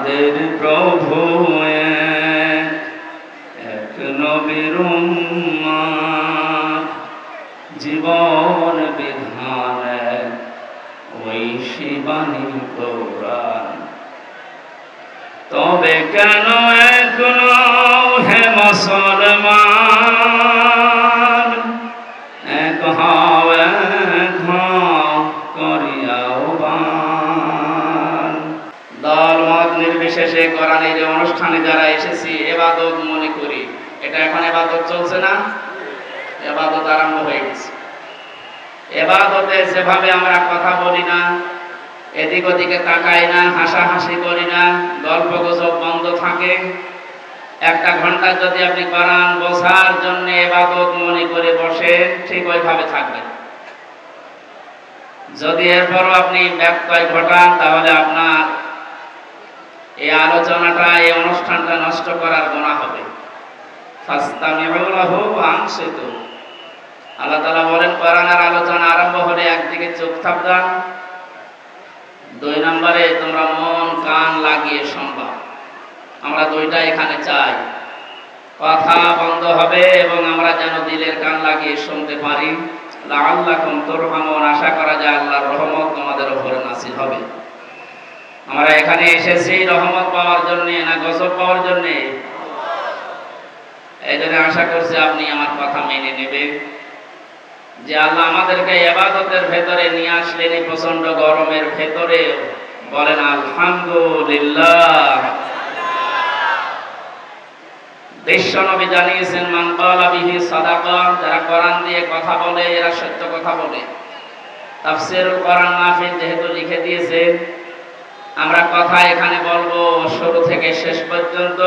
আমাদের প্রভু এক নবীর উম্মত, জীবন বিধান ওই শিবানী কোরআন। তবে কেন এখনো হে মুসলমান এক হও এক হও করিয়া আহ্বান। দল মত নির্বিশেষে কোরআনের এই অনুষ্ঠানে যারা এসেছি ইবাদত মনে করি। এটা এখন ইবাদত চলছে না, ইবাদত আরম্ভ হয়ে গেছে। ইবাদতে যেভাবে আমরা কথা বলি না, এদিক ওদিকে তাকাই না, হাসাহাসি করি না, গল্প গুজব বন্ধ থাকে, একটা ঘন্টা যদি আপনি কোরআন বোঝার জন্য ইবাদত মনে করে বসেন, ঠিক ওইভাবে থাকবেন। যদি এরপরও আপনি ব্যত্যয় ঘটান, তাহলে আপনার এই আলোচনাটা, এই অনুষ্ঠানটা নষ্ট করার গুনাহ হবে। ফাস্তামিউ লাহু ওয়া আনসিতু। আল্লাহ তাআলা বলেন, কোরআনের আলোচনা আরম্ভ হলে একদিকে চুপ থাকবা, 2 নম্বরে তোমরা মন কান লাগিয়ে শুনবা। আমরা দুইটা এখানে চাই। কথা বন্ধ হবে এবং আমরা যেন দিলের কান লাগিয়ে শুনতে পারি। লাআল্লাকুম তুরহামুন, আশা করা যায় আল্লাহর রহমত তোমাদের উপরে নাযিল হবে। আমরা এখানে এসেছি রহমত পাওয়ার জন্য না গজব পাওয়ার জন্য? এই জন্য আশা করছি আপনি আমার কথা মেনে নেবেন যে আল্লাহ আমাদেরকে ইবাদতের ভেতরে নিয়ে আসলেন এই প্রচন্ড গরমের ভেতরে। বলেন আলহামদুলিল্লাহ। বিশ্বনবী জানিয়েছেন, মান ক্বালা বিহি সাদাকা, যারা কোরআন দিয়ে কথা বলে এরা সত্য কথা বলে। তাফসীরুল কোরআন মাহফিল যেহেতু লিখে দিয়েছেন, আমরা কথা এখানে বলবো শুরু থেকে শেষ পর্যন্ত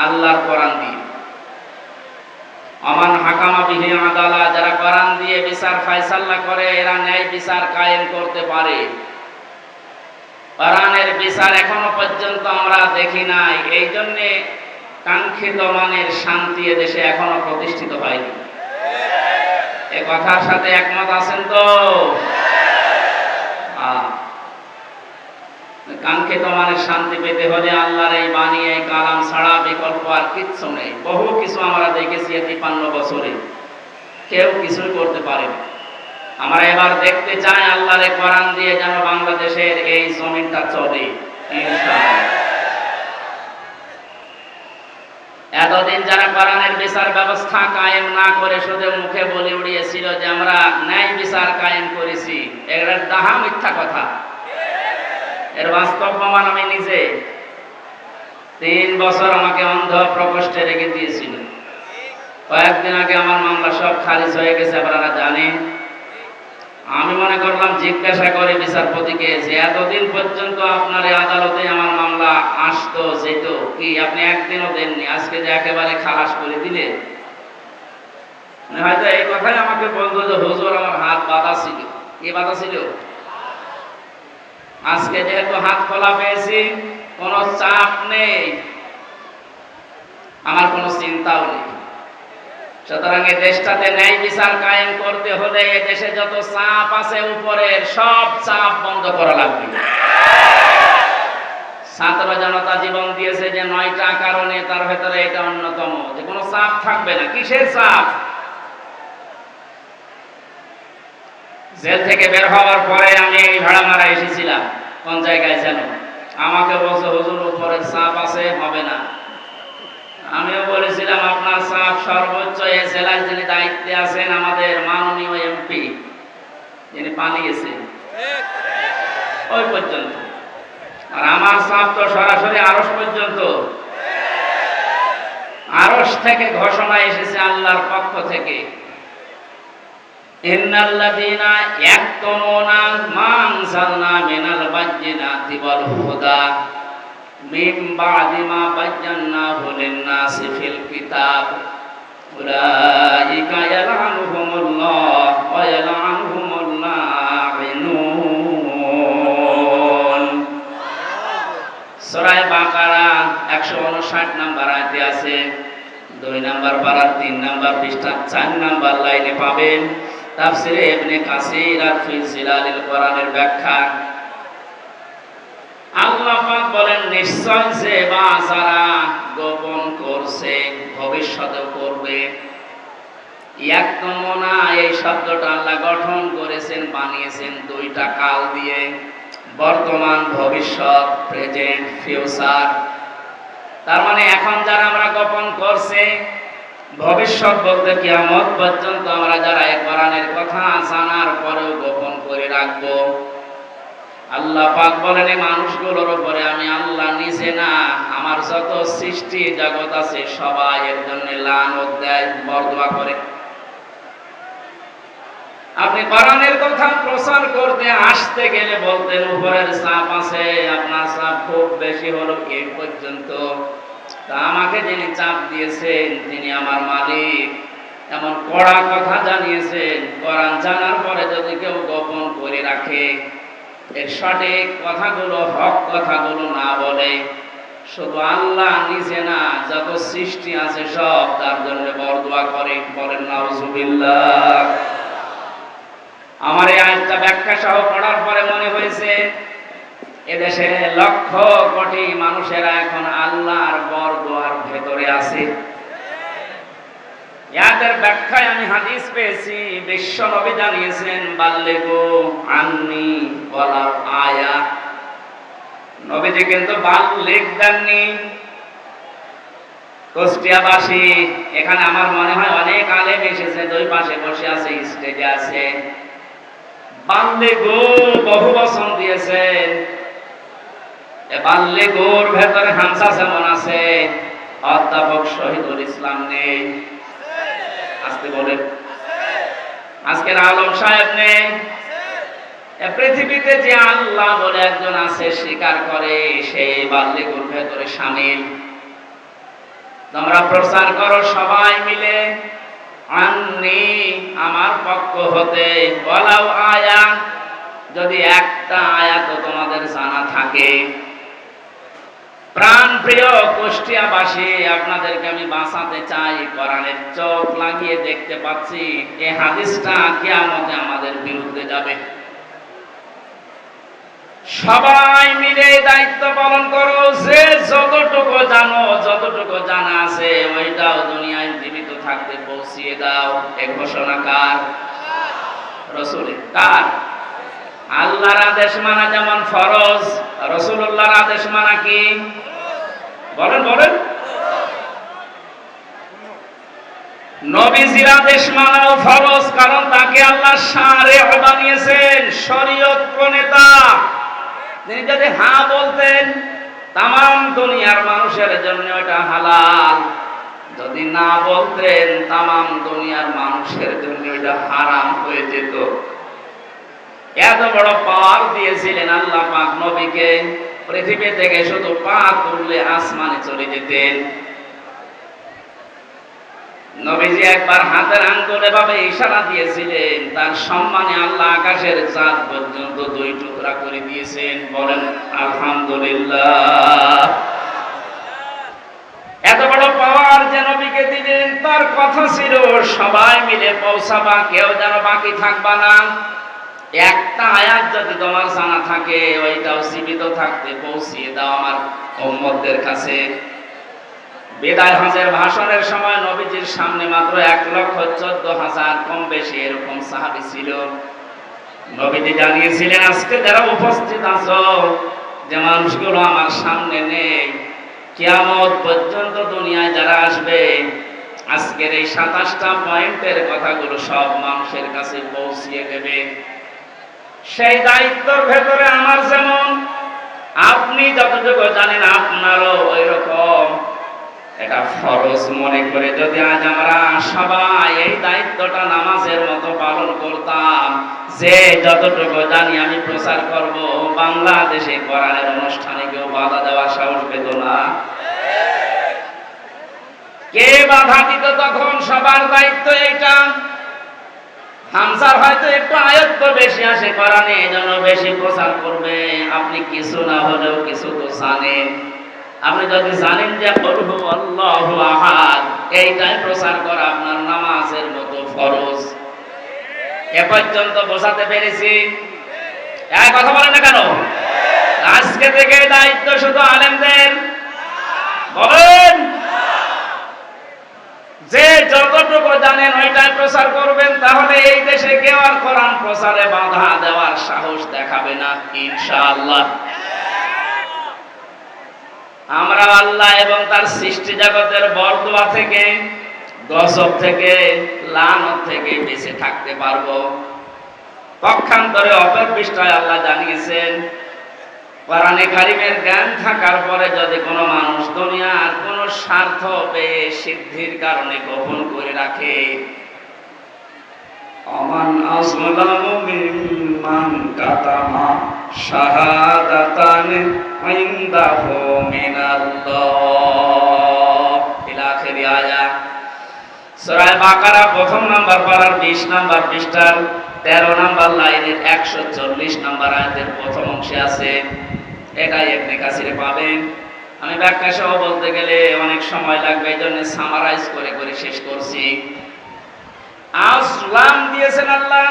আল্লাহর কোরআন দিয়ে। আমান হাকামা বিহি আদালা, যারা কোরআন দিয়ে বিচার ফয়সালা করে এরা ন্যায় বিচার কায়েম করতে পারে। কোরআনের বিচার এখনো পর্যন্ত আমরা দেখি নাই, এই জন্য কাঙ্ক্ষিত মানের শান্তি দেশে এখনো প্রতিষ্ঠিত হয়নি। এই কথার সাথে একমত আছেন তো? কাঙ্ক্ষিত মানের শান্তি পেতে হলে আল্লাহর এই বাণী, এই কালাম ছাড়া বিকল্প আর কিচ্ছু নেই। বহু কিছু আমরা দেখেছি 53 বছরে, কেউ কিছুই করতে পারেনি। আমরা এবার দেখতে চাই আল্লাহর এই কোরআন দিয়ে যেন বাংলাদেশের এই জমিনটা চলে ইনশাআল্লাহ। এতদিন যারা কোরআনের বিচার ব্যবস্থা কায়েম না করে শুধু মুখে বলে উড়িয়েছিল যে আমরা ন্যায় বিচার কায়েম করেছি, এগুলো ডাহা মিথ্যা কথা। এর বাস্তব প্রমাণ আমি নিজে। 3 বছর আমাকে অন্ধ প্রকোষ্ঠে রেখে দিয়েছিল। কয়েকদিন আগে আমার মামলা সব খারিজ হয়ে গেছে, আপনারা জানেন। আমি মনে করলাম জিজ্ঞাসা করে বিচারপতিকে যে এতদিন পর্যন্ত আপনার এই আদালতে আমার মামলা আসতো যেত, কি আপনি একদিনও দেননি, আজকে যে একেবারে খালাস করে দিলেন? হয়তো এই কথাই আমাকে বলতো যে হুজুর আমার হাত বাঁধা ছিল। কি বাঁধা ছিল? আজকে যেহেতু হাত খোলা পেয়েছি, কোনো চাপ নেই, আমার কোনো চিন্তাও নেই। সুতরাং এই দেশটাতে ন্যায় বিচার কায়েম করতে হলে এই দেশে যত চাপ আছে উপরের সব চাপ বন্ধ করা লাগবে। ছাত্র জনতা জীবন দিয়েছে যে 9টা কারণে, তার ভেতরে এটা অন্যতম, যে কোনো চাপ থাকবে না। কিসের চাপ? জেল থেকে বের হওয়ার পরে আমি ভাড়া মারা এসেছিলাম, কোন জায়গায় যেন, আমাকে বলছে হুজুর উপরের চাপ আছে, হবে না। আমিও বলেছিলাম আপনার চাপ সর্বোচ্চ এই জেলায় যিনি দায়িত্বে আছেন, আমাদের মাননীয় এমপি, যিনি পালিয়েছেন, ওই পর্যন্ত। আর আমার চাপ তো সরাসরি আরশ পর্যন্ত। আরশ থেকে ঘোষণা এসেছে আল্লাহর পক্ষ থেকে, ইন্নাল্লাযীনা ইয়াকতুমুনা মা আনজালনা মিনাল বায়্যিনাতি ওয়াল হুদা মিন বা'দি মা বায়্যানাহু লিন-নাসি ফিল কিতাব উলাইকা ইয়ালআনুহুমুল্লাহ ওয়া ইয়ালআনুহুমুল লাঈনুন। সূরা বাকারা 159 নম্বর আয়াতে আছে। 2 নম্বর পারার 3 নম্বর পৃষ্ঠা 4 নম্বর লাইনে পাবেন তাফসিরে ইবনে কাসির আর ফি জিলালিল কোরআনের ব্যাখ্যা। আল্লাহ পাক বলেন বলেন নিশ্চয় যে বাছারা গোপন করছে ভবিষ্যতেও করবে। ইয়াকতুমুনা এই শব্দটা আল্লাহ গঠন করেছেন, বানিয়েছেন দুইটা কাল দিয়ে, বর্তমান ভবিষ্যৎ, প্রেজেন্ট ফিউচার। তার মানে এখন যারা আমরা গোপন করছে, ভবিষ্যৎ বলতে কিয়ামত পর্যন্ত আমরা যারা এই কোরআনের কথা জানার পরেও গোপন করে রাখবো। আল্লাহ পাক বলেন এই মানুষগুলোর উপরে আমি আল্লাহ নিজে না, আমার যত সৃষ্টি জগৎ আছে সবাই এর জন্য লানত দেয়, বরদোয়া করে। আপনি কোরআনের কথা প্রচার করতে আসতে গেলে বলতেন উপরের চাপ আছে, আপনার চাপ খুব বেশি হলো এই পর্যন্ত, তা আমাকে যিনি চাপ দিয়েছেন তিনি আমার মালিক, এমন কড়া কথা জানিয়েছেন। কোরআন জানার পরে যদি কেউ গোপন করে রাখে, এর সঠিক কথাগুলো, হক কথাগুলো না বলে, শুধু আল্লাহ নিজে না, যত সৃষ্টি আছে সব তার জন্য বরদোয়া করে। বলেন নাউজুবিল্লাহ। আমার এই আয়াতটা ব্যাখ্যা সহ পড়ার পরে মনে হয়েছে এদেশে লক্ষ কোটি মানুষেরা এখন আল্লাহর বরদোয়ার ভেতরে আছে। ইয়াদের ব্যাখ্যায় আমি হাদিস পেয়েছি, বিশ্ব নবী জানিয়েছেন বাল্লিগু আন্নি ওয়ালাউ আয়া। নবীজি কিন্তু বাল্লিগ দেননি। কুষ্টিয়াবাসী, এখানে আমার মনে হয় অনেক আলেম এসেছে, দুই পাশে বসে আছে, স্টেজে আছে। বাল্লিগু বহু বচন দিয়েছেন। বাল্লিগুর ভেতরে হামসা যেমন আছে, অধ্যাপক শহীদুল ইসলাম নেই, আজকে বলেন আজকের আলম সাহেব নেই। পৃথিবীতে যে আল্লাহ বলে একজন আছে স্বীকার করে, সেই বাল্লিগুর ভেতরে শামিল। তোমরা প্রচার করো সবাই মিলে, আন্নি আমার পক্ষ হতে, ওয়ালাউ আয়া যদি একটা আয়াত তোমাদের জানা থাকে। প্রাণ প্রিয় কুষ্টিয়াবাসী, আপনাদেরকে আমি বাঁচাতে চাই। কোরআনের চোখ লাগিয়ে দেখতে পাচ্ছি এই হাদিসটা কিয়ামতে আমাদের বিরুদ্ধে যাবে। সবাই মিলে দায়িত্ব পালন করো, যে যতটুকু জানো, যতটুকু জানা আছে ওইটাও দুনিয়ায় জীবিত থাকতে পৌঁছিয়ে দাও। এই ঘোষণা কার? রাসূলের। কার? আল্লাহর আদেশ মানা যেমন ফরজ, রাসূলুল্লাহর আদেশ মানা কি? বলেন বলেন। নবীজির আদেশ মানাও ফরজ, কারণ তাকে আল্লাহ শারিআ বানিয়েছেন, শরীয়ত প্রণেতা। তিনি যদি হ্যাঁ বলতেন তামাম দুনিয়ার মানুষের জন্য এটা হালাল, যদি না বলতেন তামাম দুনিয়ার মানুষের জন্য এটা হারাম হয়ে যেত। এত বড় পাওয়ার দিয়েছিলেন আল্লাহ পাক নবীকে, পৃথিবী থেকে শুধু পা তুললে আসমানে চলে যেতেন। নবীজি একবার হাতের আঙ্গুল এভাবে ইশারা দিয়েছিলেন, তার সম্মানে আল্লাহ আকাশের চাঁদ পর্যন্ত দুই টুকরা করে দিয়েছেন। বলেন আলহামদুলিল্লাহ। এত বড় পাওয়ার যে নবীকে দিলেন, তার কথা ছিল সবাই মিলে পৌঁছাবা, কেউ যেন বাকি থাকবা না। একটা আয়াত যদি তোমার জানা থাকে, ওইটাও জীবিত থাকতে পৌঁছিয়ে দাও আমার উম্মতদের কাছে। বিদায় হজের ভাষণের সময় নবীজির সামনে মাত্র 1,14,000 কম বেশি এরকম সাহাবী ছিল। নবীজি জানিয়েছিলেন আজকে যারা উপস্থিত আছো, যে মানুষগুলো আমার সামনে নেই, কিয়ামত পর্যন্ত দুনিয়ায় যারা আসবে, আজকের এই 27টা পয়েন্টের কথাগুলো সব মানুষের কাছে পৌঁছিয়ে দেবে। সেই দায়িত্বের ভেতরে আমার যেমন, আপনি যতটুকু জানেন আপনারও ওই রকম। এটা ফরজ মনে করে যদি আজ আমরা সবাই এই দায়িত্বটা নামাজের মতো পালন করতাম, যে যতটুকু জানি আমি প্রচার করব, বাংলাদেশে কোরআনের অনুষ্ঠানে কেউ বাধা দেওয়ার সাহস পেত না। কে বাধা দিত তখন? সবার দায়িত্ব এইটা। হামজার হয়তো একটু আয়াত বেশি আসে কোরআনে, এজন্য বেশি প্রচার করবে। আপনি কিছু না হলেও কিছু তো জানেন। আপনি যদি জানেন যে কুল হুয়াল্লাহু আহাদ, এইটাই প্রচার করা আপনার নামাজের মতো ফরজ। এ পর্যন্ত বোঝাতে পেরেছি? এক কথা বলেন না কেন? আজ আজকে থেকে দায়িত্ব শুধু আলেমদের। বলেন, যে যতটুকু জানেন ওইটাই প্রচার করবেন, তাহলে এই দেশে কেউ আর কোরআন প্রচারে বাধা দেওয়ার সাহস দেখাবে না ইনশাআল্লাহ। আমরা আল্লাহ এবং তার সৃষ্টি জগতের বরদোয়া থেকে, গজব থেকে, লানত থেকে বেঁচে থাকতে পারবো। পক্ষান্তরে অপর পৃষ্ঠায় আল্লাহ জানিয়েছেন, কোরআনে কারিমের জ্ঞান থাকার পরে যদি কোনো মানুষ দুনিয়ার কোনো স্বার্থ পেয়ে সিদ্ধির কারণে গোপন করে রাখে, আমান আযলামু মিম্মান কাতামা শাহাদাতান ইনদাহু মিনাল্লাহ ইলা আখিরি আয়াত। সূরা বাকারা প্রথম নাম্বার পারার 20 নাম্বার পৃষ্ঠার 13 নাম্বার লাইনের 140 নাম্বার আয়াতের প্রথম অংশে আছে। এটাই ইবনে কাসিরে পাবেন। আমি ব্যাখ্যা সহ বলতে গেলে অনেক সময় লাগবে, এই জন্য সামারাইজ করে করে শেষ করছি। আসলাম দিয়েছেন আল্লাহ,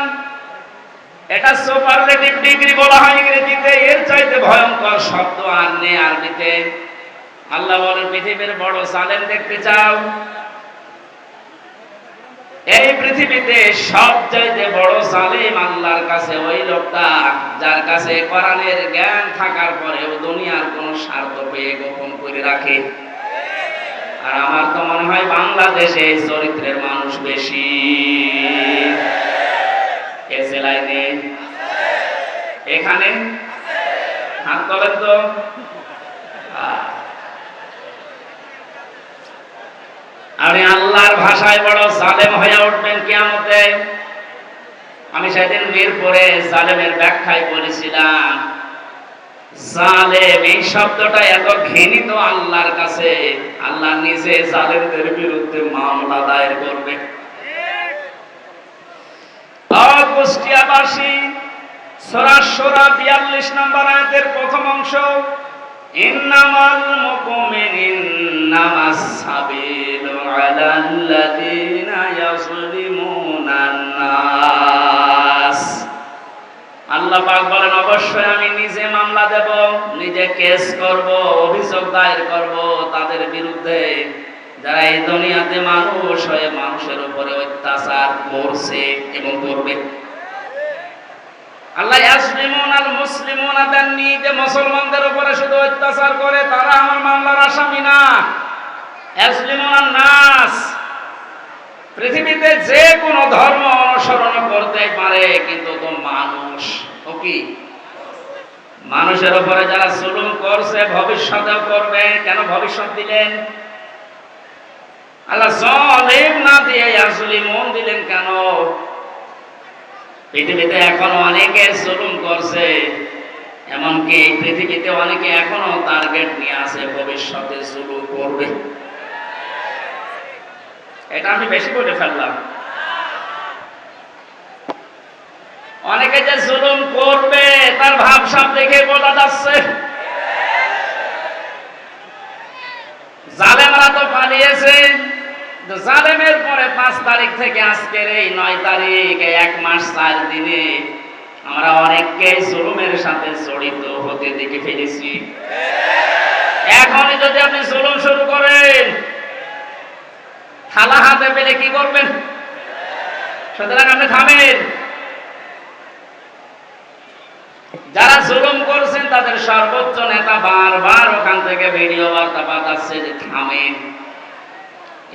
এটা সুপারলেটিভ ডিগ্রি বলা হয় ইংরেজিতে। এর চাইতে ভয়ঙ্কর শব্দ আর নেই আরবিতে। আল্লাহ বলেন, পৃথিবীর বড় জালেম দেখতে চাও? এই পৃথিবীতে সবচাইতে বড় জালেম আল্লাহর কাছে ওই লোকটা যার কাছে কোরআনের জ্ঞান থাকার পরেও দুনিয়ার কোন স্বার্থ পেয়ে গোপন করে রাখে। আর আমার তো মনে হয় বাংলাদেশে এই চরিত্রের মানুষ বেশি। এ জেলায় নেই, এখানে হাত তোলেন তো। আপনি আল্লাহর ভাষায় বড় জালেম হয়ে উঠবেন কিয়ামতে। আমি সেদিন মিরপুরে জালেমের ব্যাখ্যায় বলেছিলাম, জালেম এই শব্দটা এত ঘৃণিত আল্লাহর কাছে, আল্লাহ নিজে জালেমদের বিরুদ্ধে মামলা দায়ের করবে। কুষ্টিয়াবাসী সূরা শুরা 42 নম্বর আয়াতের প্রথম অংশ, ইন্নামাল মুমিনুন্নামাস সাবিলু আলাল্লাযিনা ইয়াযলিমুনান নাস। আল্লাহ পাক বলেন, অবশ্যই আমি নিজে মামলা দেব, নিজে কেস করব, অভিযোগ দায়ের করব তাদের বিরুদ্ধে যারা এই দুনিয়াতে মানুষ হয়ে মানুষের উপরে অত্যাচার করছে এবং করবে। আল্লাহ ইয়াসলিমুনাল মুসলিমুনা দেননি যে মুসলমানদের উপরে শুধু অত্যাচার করে তারা আমার মামলার আসামি না। ইয়াসলিমুনান নাস, পৃথিবীতে যে কোনো ধর্ম অনুসরণ করতে পারে, কিন্তু তো মানুষ ও কি মানুষের উপরে যারা জুলুম করছে ভবিষ্যতেও করবে। কেন ভবিষ্যৎ দিলেন? আল্লাহ জালিম না দিয়ে ইয়াসলিমুন দিলেন কেন? পৃথিবীতে এখনো অনেকে জুলুম করছে, এমনকি এই পৃথিবীতে অনেকে এখনো টার্গেট নিয়ে আছে ভবিষ্যতে জুলুম করবে। এটা আমি বেশি বলে ফেললাম। অনেকে যে জুলুম করবে তার ভাবসাব দেখে বোঝা যাচ্ছে। জালেমরা তো পালিয়েছে। জালেমের পরে 5 তারিখ থেকে আজকের এই 9 তারিখ, 1 মাস 4 দিনে আমরা অনেককে জুলুমের সাথে জড়িত হতে দেখে ফেলেছি। এখনই যদি আপনি জুলুম শুরু করেন, থালা হাতে পেলে কি করবেন? সুতরাং আপনি থামেন। যারা জুলুম করছেন তাদের সর্বোচ্চ নেতা বারবার ওখান থেকে ভিডিও বার্তা পাঠাচ্ছে যে থামেন।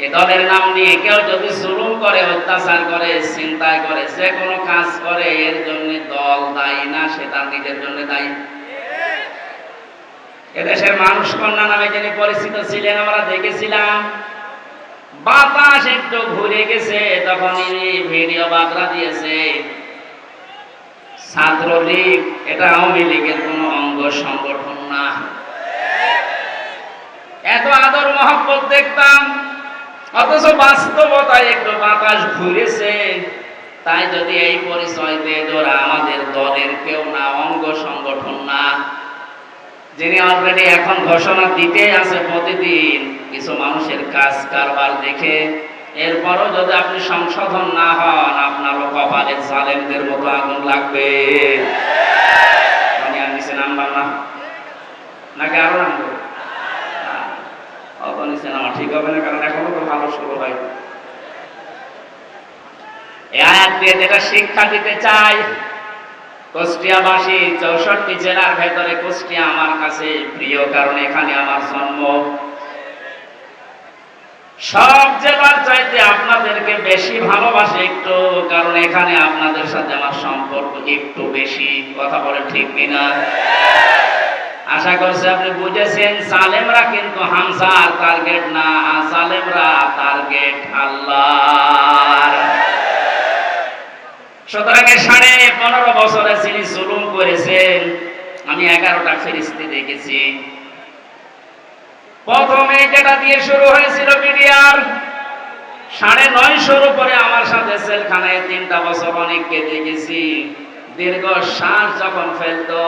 এ দলের নাম নিয়ে কেউ যদি জুলুম করে, অত্যাচার করে, চিন্তা করে, যে কোনো কাজ করে, এর জন্য দল দায়ী না, সে তার নিজের জন্য দায়ী। এদেশের মানুষ কন্যা নামে যিনি পরিচিত ছিলেন, আমরা দেখেছিলাম বাতাস একটু ঘুরে গেছে তখন ভিডিও বার্তা দিয়েছে ছাত্রলীগ এটা আওয়ামী লীগের কোন অঙ্গ সংগঠন না। এত আদর মহব্বত দেখতাম, অথচ বাস্তবতায় একটু বাতাস ঘুরেছে। তাই যদি এই পরিচয় দেয় ওরা আমাদের দলের কেউ না, অঙ্গ সংগঠন না, যিনি অলরেডি এখন ঘোষণা দিতে আছে প্রতিদিন কিছু মানুষের কাজ কারবার দেখে, এরপরও যদি আপনি সংশোধন না হন, আপনারও কপালে জালেমদের মতো আগুন লাগবে। আমি আর নিচে নামলাম না। নাকি আরো নামবো? অত নিচে নামা ঠিক হবে না, কারণ এখনো তো ভালো শুরু হয়। এই আয়াত দিয়ে যেটা শিক্ষা দিতে চাই, কুষ্টিয়াবাসী 64 জেলার ভেতরে কুষ্টিয়া আমার কাছে প্রিয়, কারণ এখানে আমার জন্ম। সব জেলার চাইতে আপনাদেরকে বেশি ভালোবাসে একটু, কারণ এখানে আপনাদের সাথে আমার সম্পর্ক একটু বেশি। কথা বলেন ঠিক কিনা? আশা করছি আপনি বুঝেছেন। সালেমরা কিন্তু হামজার টার্গেট না, সালেমরা টার্গেট আল্লাহর। সুতরাং 15.5 বছরে যিনি জুলুম করেছেন, আমি 11টা ফেরেশতা দেখেছি। প্রথমে যেটা দিয়ে শুরু হয়েছিল মিডিয়ার 950 উপরে আমার সাথে সেলখানায় 3টা বছর অনেককে দেখেছি। দীর্ঘ শ্বাস যখন ফেলতো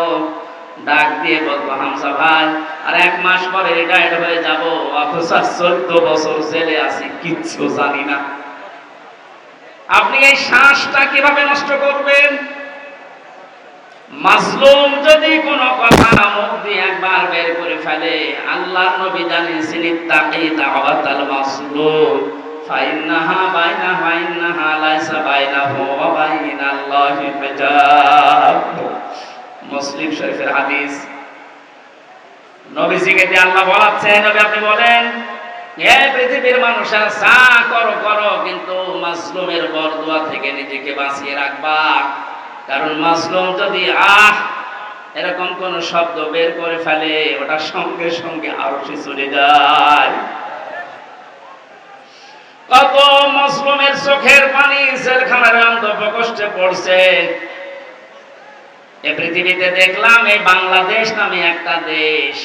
ডাক দিয়ে বলতো হামজা ভাই, আর 1 মাস পরে রিটায়ার্ড হয়ে যাব, অথচ 14 বছর জেলে আছি, কিচ্ছু জানি না। আপনি এই শ্বাসটা কিভাবে নষ্ট করবেন? মাজলুম যদি কোনো কথা মুখ দিয়ে একবার বের করে ফেলে, আল্লাহর নবী জানিয়েছেন ইত্তাকি দাওয়াতাল মাজলুম ফাইন্নাহা লাইসা বাইনাহু ওয়া বাইনাল্লাহি হিজাব। মুসলিম শরীফের হাদিস। নবীজিকে দিয়ে আল্লাহ বলাচ্ছেন, নবী আপনি বলেন, হে পৃথিবীর মানুষেরা যা করো করো, কিন্তু মাজলুমের বরদুয়া থেকে নিজেকে বাঁচিয়ে রাখবা। কারণ মাজলুম যদি এরকম কোন শব্দ বের করে ফেলে, ওটা সঙ্গে সঙ্গে আরশে চলে যায়। কত মাজলুমের চোখের পানি জেলখানার অন্তঃপ্রকোষ্ঠে পড়ছে। এই পৃথিবীতে দেখলাম, এই বাংলাদেশ নামে একটা দেশ,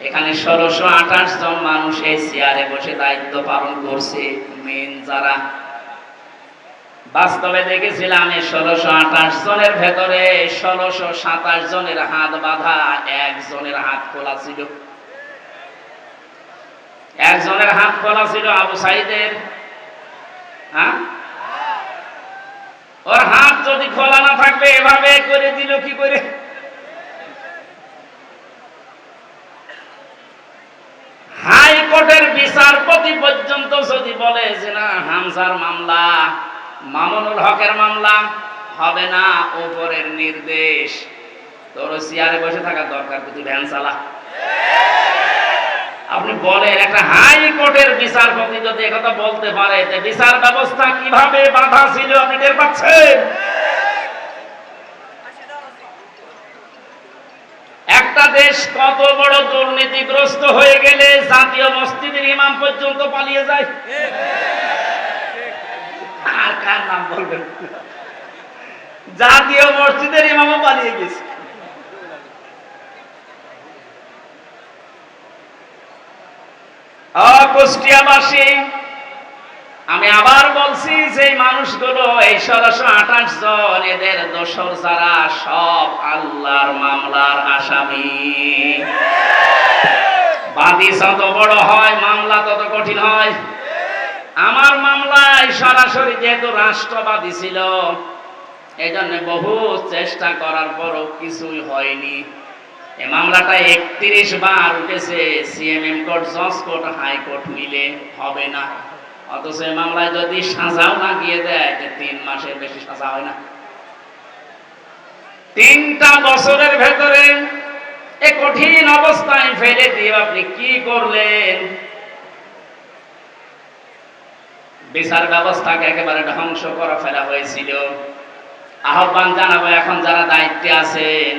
এখানে 1628 জন মানুষ এই চেয়ারে বসে দায়িত্ব পালন করছে। মেন যারা, বাস্তবে দেখেছিলাম এই 1628 জনের ভেতরে 1627 জনের হাত বাঁধা, একজনের হাত খোলা ছিল। একজনের হাত খোলা ছিল আবু সাইদের। হ্যাঁ, ওর হাত যদি খোলা না থাকবে এভাবে করে দিল কি করে? হাইকোর্টের বিচারপতি পর্যন্ত যদি বলে যে না, হামজার মামলা, মামুনুল হকের মামলা হবে না, উপরের নির্দেশ, তোর চেয়ারে বসে থাকার দরকার, তুই ভ্যান চালা। আপনি বলেন, একটা হাইকোর্টের বিচারপতি যদি একথা বলতে পারে, বিচার ব্যবস্থা কিভাবে বাধা ছিল আপনি টের পাচ্ছেন? একটা দেশ কত বড় দুর্নীতিগ্রস্ত হয়ে গেলে জাতীয় মসজিদের ইমাম পর্যন্ত পালিয়ে যায়। আর কার নাম বলবেন? জাতীয় মসজিদের ইমামও পালিয়ে গেছে। কুষ্টিয়াবাসী, আমি আবার বলছি যে মানুষগুলো এই 1628 জন, এদের দোষর যারা, সব আল্লাহর মামলার আসামি। বাদী যত বড় হয়, মামলা তত কঠিন হয়। আমার মামলায় সরাসরি যেহেতু রাষ্ট্রবাদী ছিল, এই জন্য বহু চেষ্টা করার পরও কিছুই হয়নি। এই মামলাটা 31 বার উঠেছে, সিএমএম কোর্ট, জজ কোর্ট, হাইকোর্ট মিলে, হবে না। অথচ এই মামলায় যদি সাজাও না গিয়ে দেয়, 3 মাসের বেশি সাজা হয় না। 3টা বছরের ভেতরে এই কঠিন অবস্থায় ফেলে দিয়ে আপনি কি করলেন? বিচার ব্যবস্থাকে একেবারে ধ্বংস করা ফেলা হয়েছিল। আহ্বান জানাবো, এখন যারা দায়িত্বে আছেন,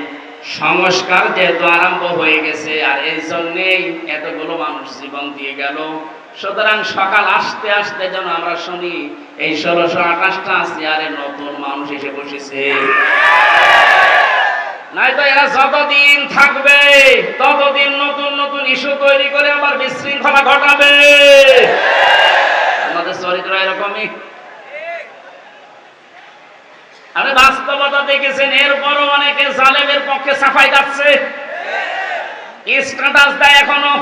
সংস্কার যেহেতু আরম্ভ হয়ে গেছে, আর এই জন্যেই এতগুলো মানুষ জীবন দিয়ে গেল, সুতরাং সকাল আসতে আসতে যেন আমরা শুনি এই 1628টা চেয়ারে নতুন মানুষ এসে বসেছে। নয়তো এরা যতদিন থাকবে ততদিন নতুন নতুন ইস্যু তৈরি করে আবার বিশৃঙ্খলা ঘটাবে। আমাদের চরিত্র এরকমই। আপনি বাস্তবতা দেখেছেন, এরপরও অনেকে জালেমের পক্ষে সাফাই যাচ্ছে, স্ট্যাটাস দেয়, এখনো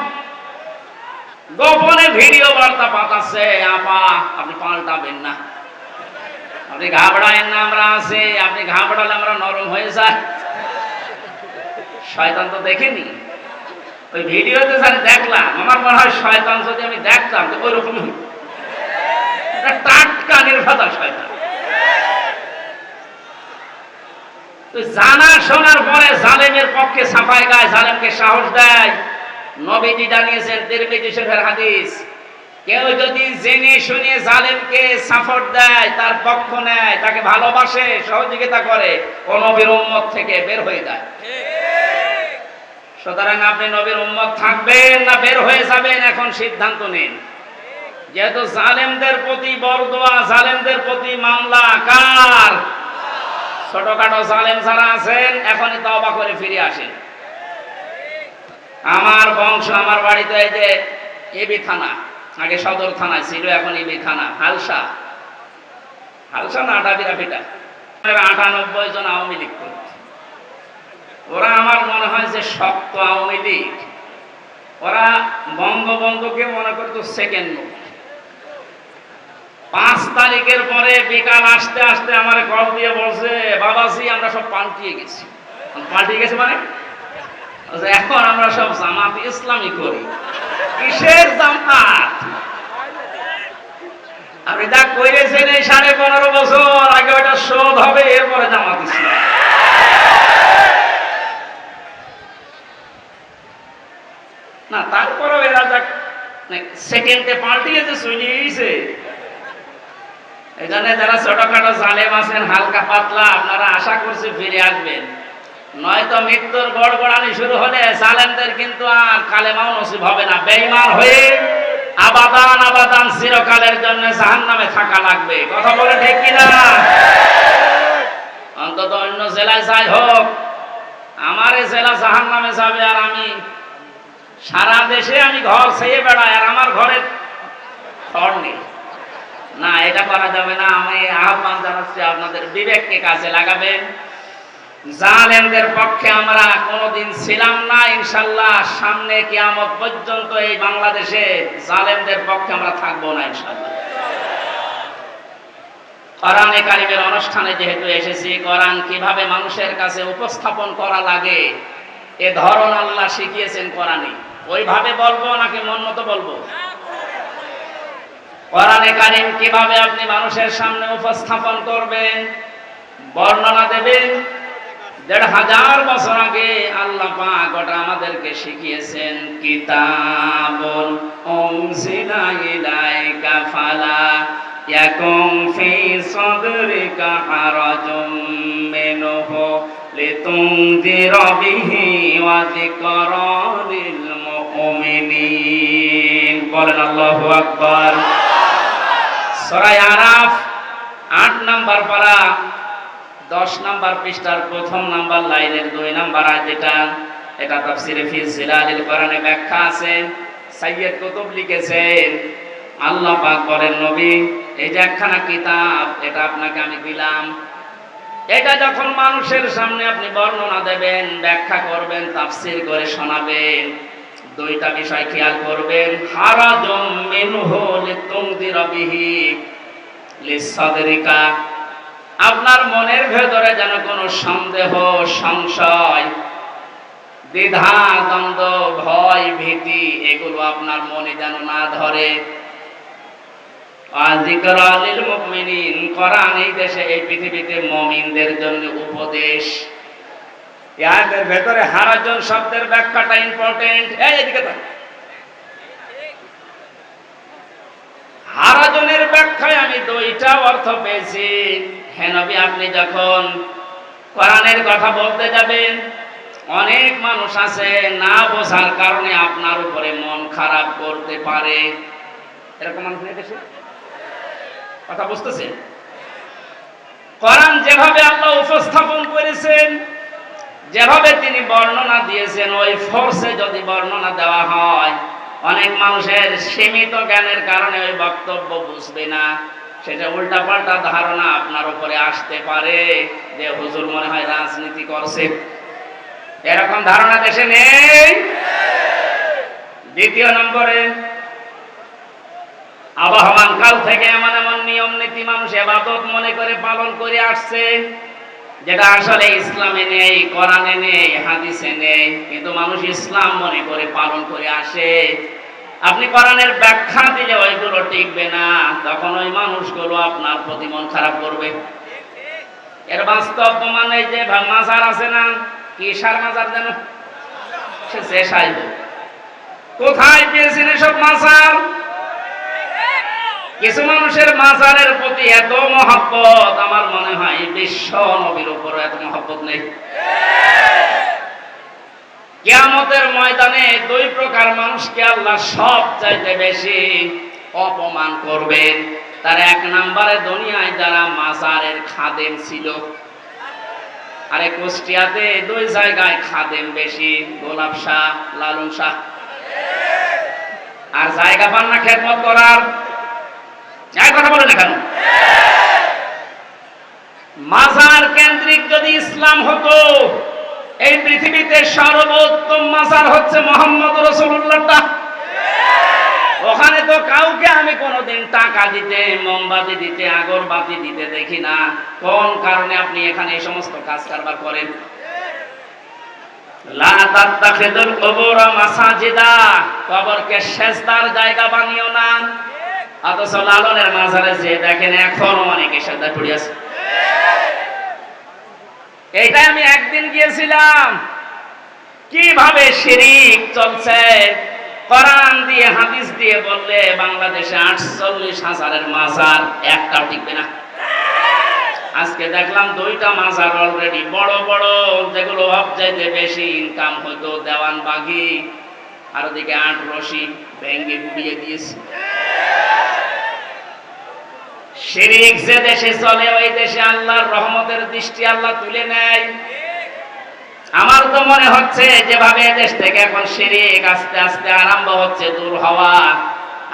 গোপনে ভিডিও বার্তা পাঠাচ্ছে। আপা, আপনি পাল্টাবেন না, আপনি ঘাবড়ায়েন না, আমরা আছি। আপনি ঘাবড়ালে আমরা নরম হয়ে যাই। শয়তান তো দেখেনি, ওই ভিডিওতে যারা দেখলাম, আমার মনে হয় শয়তান যদি আমি দেখতাম তো ওই রকমই হইত। টাটকা নির্ভাতা শয়তান। জানা শোনার পরে জালেমের পক্ষে সাফাই গায়, জালেমকে সাহস দেয়। নবীজি জানিয়েছেন তিরমিজি শরীফের হাদিস, কেউ যদি জেনে শুনে জালেমকে সাপোর্ট দেয়, তার পক্ষ নেয়, তাকে ভালোবাসে, সহযোগিতা করে, ও নবীর উম্মত থেকে বের হয়ে যায়। সুতরাং আপনি নবীর উম্মত থাকবেন না বের হয়ে যাবেন, এখন সিদ্ধান্ত নিন। যেহেতু জালেমদের প্রতি বরদোয়া, জালেমদের প্রতি মামলা কার? ছোটখাটো জালেম যারা আছেন এখনই তওবা করে ফিরে আসেন। আমার বংশ, আমার বাড়িতে এই যে এবি থানা, আগে সদর থানায় ছিল, এখন এবি থানা, হালসা না আটাবিরাপিটা, 98 জন আওয়ামী লীগ করত। ওরা আমার মনে হয় যে শক্ত আওয়ামী লীগ। ওরা বঙ্গবন্ধুকে মনে করতো সেকেন্ড মুখ। 5 তারিখের পরে বিকাল আসতে আসতে আমার কল দিয়ে বলছে, বাবাজি আমরা সব পাল্টিয়ে গেছি। পাল্টিয়ে গেছে মানে এখন আমরা সব জামাত ইসলামী করি। কিসের জামাত? আপনি যা করেছেন এই 15.5 বছর আগে ওটা শোধ হবে, এরপরে জামাত ইসলাম। না তারপরেও এরা যা সেকেন্ডে পাল্টিয়েছে, চলিয়েছে। এখানে যারা ছোটখাটো জালেম আছেন, হালকা পাতলা, আপনারা আশা করছি ফিরে আসবেন। নয়তো মৃত্যুর গড়গড়ানি শুরু হলে জালেমদের কিন্তু আর কালেমাও নসিব হবে না। বেঈমান হয়ে আবাদান চিরকালের জন্য জাহান্নামে থাকা লাগবে। কথা বলে ঠিক কিনা? অন্তত অন্য জেলায় যাই হোক, আমার এই জেলা জাহান্নামে যাবে, আর আমি সারা দেশে আমি ঘর ছেয়ে বেড়াই, আর আমার ঘরের ঘর নেই। না, এটা করা যাবে না। আমি আহ্বান জানাচ্ছি আপনাদের বিবেককে কাজে লাগাবেন। জালেমদের পক্ষে আমরা কোনোদিন ছিলাম না, ইনশাআল্লাহ সামনে কিয়ামত পর্যন্ত এই বাংলাদেশে জালেমদের পক্ষে আমরা থাকবো না ইনশাআল্লাহ। কোরআনে কারিমের অনুষ্ঠানে যেহেতু এসেছি, কোরআন কিভাবে মানুষের কাছে উপস্থাপন করা লাগে এ ধরন আল্লাহ শিখিয়েছেন কোরআনে। ওইভাবে বলবো নাকি মন মতো বলবো? কোরআনে কারিম কিভাবে আপনি মানুষের সামনে উপস্থাপন করবেন, বর্ণনা দেবেন, 1500 বছর আগে আল্লাহ পাক ওটা আমাদেরকে শিখিয়েছেন। কিতাবুন উনজিলা ইলাইকা ফালা ইয়াকুম ফি সাদরিকা হারাজুম মিনহু লিতুনযিরা বিহি ওয়া যিকরা লিল মুমিনিন। বলেন আল্লাহু আকবার। সূরা আরাফ 8 নম্বর পারা 10 নম্বর পৃষ্ঠার 1 নম্বর লাইনের 2 নম্বর আয়াত, এটা তাফসীরে ফি জিলালিল কোরআনে ব্যাখ্যা আছে। সাইয়্যিদ কুতুব লিখেছেন, আল্লাহ পাক বলেন, নবী এই যে একখানা কিতাব, এটা আপনাকে আমি দিলাম। এটা যখন মানুষের সামনে আপনি বর্ণনা দেবেন, ব্যাখ্যা করবেন, তাফসীর করে শোনাবেন, 2টা বিষয় খেয়াল করবেন। হারাজুম মিনহু লিতুনযিরা বিহি লিসাদরিকা, আপনার মনের ভেতরে যেন কোনো সন্দেহ, সংশয়, দ্বিধা, দ্বন্দ্ব, ভয়, ভীতি এগুলো আপনার মনে যেন না ধরে। আর যিকরা লিল মুমিনিন, কোরআন এই দেশে, এই পৃথিবীতে মুমিনদের জন্য উপদেশ। এর ভেতরে হারাজন শব্দের ব্যাখ্যাটা ইম্পর্টেন্ট। এইদিকে তাকান। হারাজনের ব্যাখ্যায় আমি 2টা অর্থ পেয়েছি। হে নবী, আপনি যখন কোরআনের কথা বলতে যাবেন, অনেক মানুষ আছে না বোঝার কারণে আপনার উপরে মন খারাপ করতে পারে। এরকম মানুষ নেই দেশে? কথা বুঝতেছেন? কোরআন যেভাবে আল্লাহ উপস্থাপন করেছেন, যেভাবে তিনি বর্ণনা দিয়েছেন, ওই ফোর্সে যদি বর্ণনা দেওয়া হয়, অনেক মানুষের সীমিত জ্ঞানের কারণে ওই বক্তব্য বুঝবে না। সেটা উল্টাপাল্টা ধারণা আপনার উপরে আসতে পারে যে হুজুর মনে হয় রাজনীতি করছে। এরকম ধারণা দেশে নেই। 2 নম্বরে, আবহমান কাল থেকে এমন এমন নিয়ম নীতি মানুষ ইবাদত মনে করে পালন করে আসছে, যেটা আসলে ইসলামে নেই, কোরআনে নেই, হাদিসে নেই, কিন্তু মানুষ ইসলাম মনে করে পালন করে আসে। আপনি কোরআনের ব্যাখ্যা দিলে ওইগুলো টিকবে না, তখন ওই মানুষগুলো আপনার প্রতি মন খারাপ করবে। এর বাস্তব প্রমাণ এই যে মাজার আছে না, কি সার মাজার যেন সে সাইব, কোথায় পেয়েছেন এসব মাজার? কিছু মানুষের মাজারের প্রতি এত মহব্বত, আমার মনে হয় বিশ্ব নবীর উপর এত মহব্বত নেই। কিয়ামতের ময়দানে দুই প্রকার মানুষকে আল্লাহ সব চাইতে বেশি অপমান করবেন। তার এক নম্বরে দুনিয়ায় যারা মাজারের খাদেম ছিল, আরে কুষ্টিয়াতে দুই জায়গায় খাদেম বেশি, গোলাপ শাহ, লালন শাহ। আর জায়গা পান না খেদমত করার, কথা বলে না কেন? মাজার কেন্দ্রিক যদি ইসলাম হতো, এই পৃথিবীতে সর্বোত্তম মাজার হচ্ছে মুহাম্মদ রাসূলুল্লাহটা। ওখানে তো কাউকে আমি কোনোদিন টাকা দিতে, মোমবাতি দিতে, আগরবাতি দিতে দেখি না। কোন কারণে আপনি এখানে এই সমস্ত কাজ কারবার করেন? লা তাত্তাখিদুল কুবুর মাসাজিদা, কবরকে সেজদার জায়গা বানিও না। অথচ লালনের মাজারে যে দেখেন এখনো অনেকে সেজদায় পড়ে আছে। এইটাই আমি একদিন গিয়েছিলাম, কিভাবে শিরিক চলছে। কোরআন দিয়ে হাদিস দিয়ে বললে বাংলাদেশে 48,000-এর মাজার, একটাও টিকবে না। আজকে দেখলাম দুইটা মাজার অলরেডি বড় বড়, যেগুলো সবচাইতে বেশি ইনকাম হতো দেওয়ানবাগি, আর ওদিকে 8 রশি ভেঙে গুড়িয়ে দিয়েছে। শিরিক যে দেশে চলে, ওই দেশে আল্লাহর রহমতের দৃষ্টি আল্লাহ তুলে নেয়। আমার তো মনে হচ্ছে যেভাবে দেশ থেকে এখন শিরিক আস্তে আস্তে আরম্ভ হচ্ছে দূর হওয়া,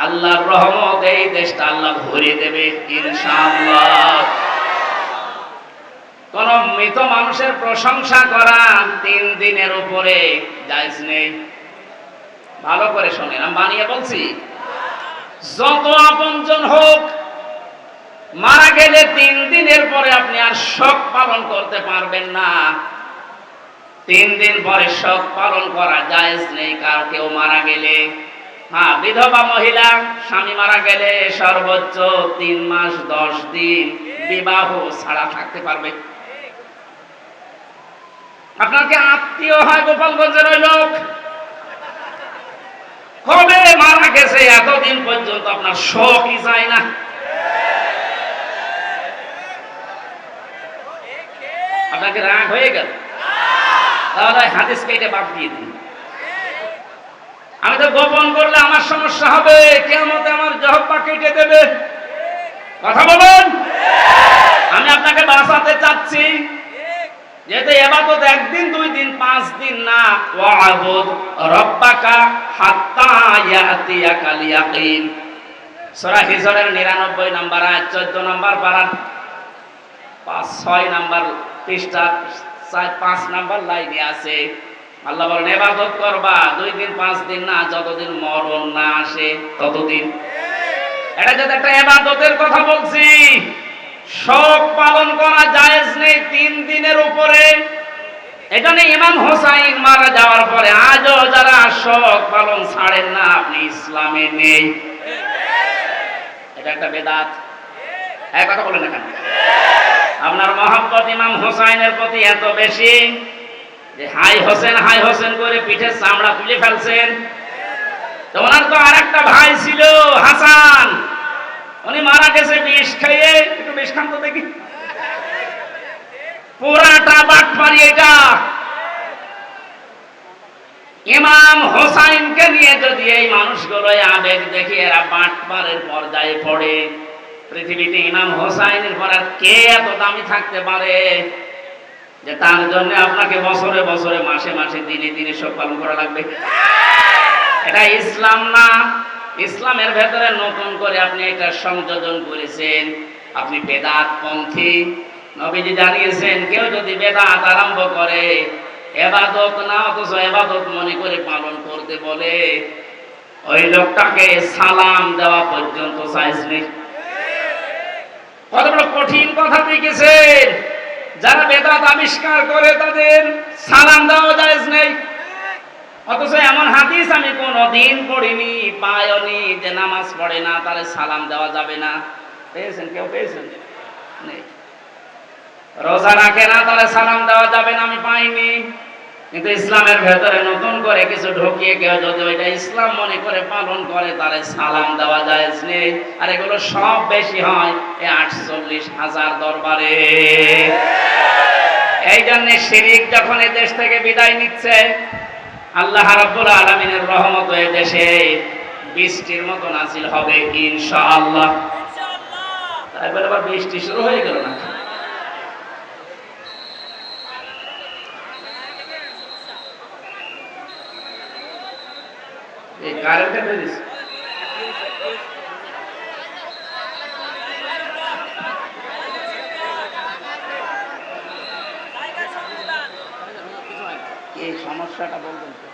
আল্লাহর রহমত এই দেশটা আল্লাহ ভরে দেবে ইনশাআল্লাহ। কোন মৃত মানুষের প্রশংসা করা 3 দিনের উপরে জায়েজ নেই। ভালো করে শোনেন, আমি বানিয়ে বলছি। যত আপনজন হোক, মারা গেলে 3 দিনের পরে আপনি আর শোক পালন করতে পারবেন না। 3 দিন পরে শোক পালন করা জায়েজ নেই কার কেউ মারা গেলে। হ্যাঁ, বিধবা মহিলা স্বামী মারা গেলে সর্বোচ্চ 3 মাস 10 দিন বিবাহ ছাড়া থাকতে পারবে। আপনার কি আত্মীয় হয় গোপালগঞ্জের ওই লোক? কবে মারা গেছে এতদিন পর্যন্ত আপনার শোকই যায় না। আপনাকে রাগ হয়ে গেল, তাহলে হাদিস কেটে বাদ দিয়ে দিন। আমি তো গোপন করলে আমার সমস্যা হবে, কিয়ামতে আমার জহব্বা কেটে দেবে। কথা বলুন, আমি আপনাকে বাঁচাতে চাচ্ছি। যেহেতু ইবাদত 1 দিন 2 দিন 5 দিন না, ওয়া'বুদ রাব্বাকা হাত্তা ইয়াতিয়াকাল ইয়াকিন। সূরা হিজরের 99 নম্বর আয়াত, 14 নম্বর পারার 6 নম্বর পৃষ্ঠা 5 নম্বর লাইনে আছে। আল্লাহ বলেন ইবাদত করবা 2 দিন 5 দিন না, যতদিন মরণ না আসে ততদিন। এটা যদি একটা ইবাদতের কথা বলছি, শোক পালন করা জায়েজ নেই 3 দিনের উপরে। এখানে ইমাম হোসাইন মারা যাওয়ার পরে আজও যারা শোক পালন ছাড়েন না, আপনি ইসলামে নেই। এটা একটা বেদাত। এই কথা বলেন না কেন? আপনার মহব্বত ইমাম হোসাইনের প্রতি এত বেশি যে হাই হোসেন করে পিঠের চামড়া তুলে ফেলছেন। তো ওনার তো আরেকটা ভাই ছিল হাসান, উনি মারা গেছে বিষ খেয়ে। একটু বিষ খান তো দেখি। পুরাটা বাটপারি এটা। ইমাম হোসাইনকে নিয়ে যদি এই মানুষগুলো আবেগ দেখি এরা বাটপারের পর্যায়ে পড়ে, পৃথিবীতে ইমাম হোসাইনের পর আর কে এত দামি থাকতে পারে যে তার জন্য আপনাকে বছরে বছরে মাসে মাসে দিনে দিনে শোক পালন করা লাগবে? এটা ইসলাম না। ইসলামের ভেতরে নতুন করে আপনি এটা সংযোজন করেছেন, আপনি বেদাত পন্থী। নবীজি জানিয়েছেন কেউ যদি বেদাত আরম্ভ করে, ইবাদত না অথচ ইবাদত মনে করে পালন করতে বলে, ওই লোকটাকে সালাম দেওয়া পর্যন্ত জায়েজ নেই। কত বড় কঠিন কথা লিখেছেন। যারা বেদাত আবিষ্কার করে তাদের সালাম দেওয়া জায়েজ নেই। অথচ এমন হাদিস আমি কোনদিন পড়িনি, পাইনি যে নামাজ পড়ে না তারে সালাম দেওয়া যাবে না। পেয়েছেন? কেউ পেয়েছেন? নেই। রোজা রাখে না তারে সালাম দেওয়া যাবে না, আমি পাইনি। কিন্তু ইসলামের ভেতরে নতুন করে কিছু ঢুকিয়ে কেউ যদি ওইটা ইসলাম মনে করে পালন করে তারে সালাম দেওয়া জায়েজ নেই। আর এগুলো সব বেশি হয় এই 48,000 দরবারে। এই জন্য শিরিক যখন এই দেশ থেকে বিদায় নিচ্ছে, আল্লাহ রাব্বুল আলামিনের রহমত এই দেশে বৃষ্টির মতো নাজিল হবে ইনশাআল্লাহ। তাই বলে আবার বৃষ্টি শুরু হয়ে গেল না? এই কারেন্টে বেরিস এই সমস্যাটা বলবেন তো?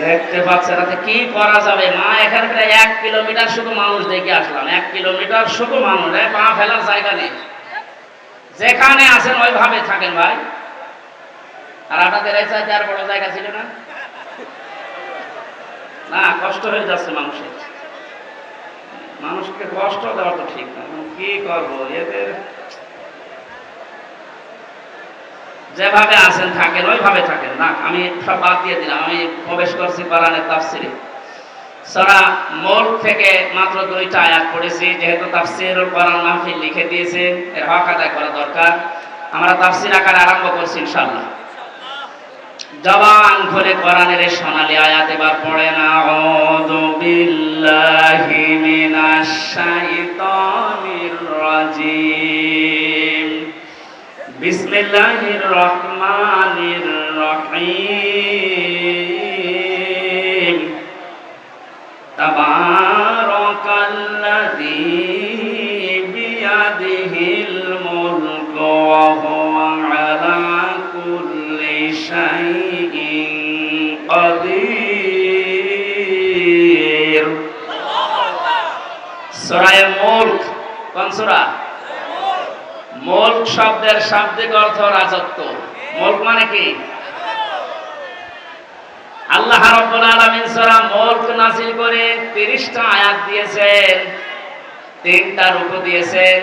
দেখতে পাচ্ছেন কি করা যাবে? মা এখানে প্রায় 1 কিলোমিটার শুধু মানুষ দেখে আসলাম। 1 কিলোমিটার শুধু মানুষ, পা ফেলার জায়গা নেই। যেখানে আছেন ওইভাবে থাকেন ভাই। আর আপনাদের এই চাইতে আর বড় জায়গা ছিল না? না, কষ্ট হয়ে যাচ্ছে মানুষের। মানুষকে কষ্ট দেওয়া তো ঠিক না। কি করবো? এদের যেভাবে আছেন থাকেন, ওইভাবে থাকেন। না, আমি সব বাদ দিয়ে দিলাম। আমি প্রবেশ করছি কোরআনের তাফসিরে। সূরা মুলক থেকে মাত্র 2টা আয়াত পড়েছি। যেহেতু তাফসিরুল কোরআন মাহফিল লিখে দিয়েছে, এর হক আদায় করা দরকার। আমরা তাফসির আকারে আরম্ভ করছি ইনশাআল্লাহ। জবান খুলে কোরআনের এই সোনালী আয়াত এবার পড়েন। আউযু বিল্লাহি মিনাশ শাইতানির রাজিম। বিসমিল্লাহির রহমানির রহিম। তাবারাকাল্লাযী বিয়াদিহিল মুলকু ওয়া হুয়া আলা কুল্লি শাইইন কাদির। সূরা মুলক কোন সূরা? মুলক শব্দের শাব্দিক অর্থ রাজত্ব। মুলক মানে কি? আল্লাহ রাব্বুল আলামিন সূরা মুলক নাযিল করে 30টা আয়াত দিয়েছেন, 3টা রুকু দিয়েছেন।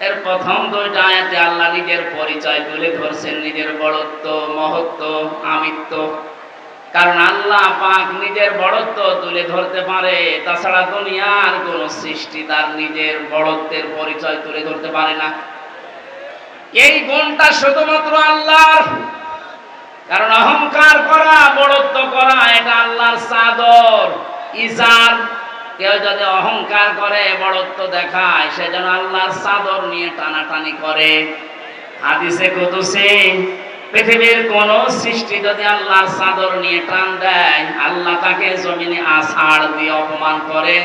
এর প্রথম 2টা আয়াতে আল্লাহ নিজের পরিচয় তুলে ধরছেন, নিজের বড়ত্ব, মহত্ব, আমিত্ব। কারণ আল্লাহ পাক নিজের বড়ত্ব তুলে ধরতে পারে, তাছাড়া দুনিয়ার কোন সৃষ্টি তার নিজের বড়ত্বের পরিচয় তুলে ধরতে পারে না। এই গুণটা শুধুমাত্র আল্লাহর। কারণ অহংকার করা, বড়ত্ব করা এটা আল্লাহর চাদর, ইজার। কেউ যদি অহংকার করে, বড়ত্ব দেখায়, সে যেন আল্লাহর চাদর নিয়ে টানাটানি করে। হাদিসে কুদসি, পৃথিবীর কোন সৃষ্টি যদি আল্লাহর চাদর নিয়ে টান দেয়, আল্লাহ তাকে জমিনে আছাড় দিয়ে অপমান করে।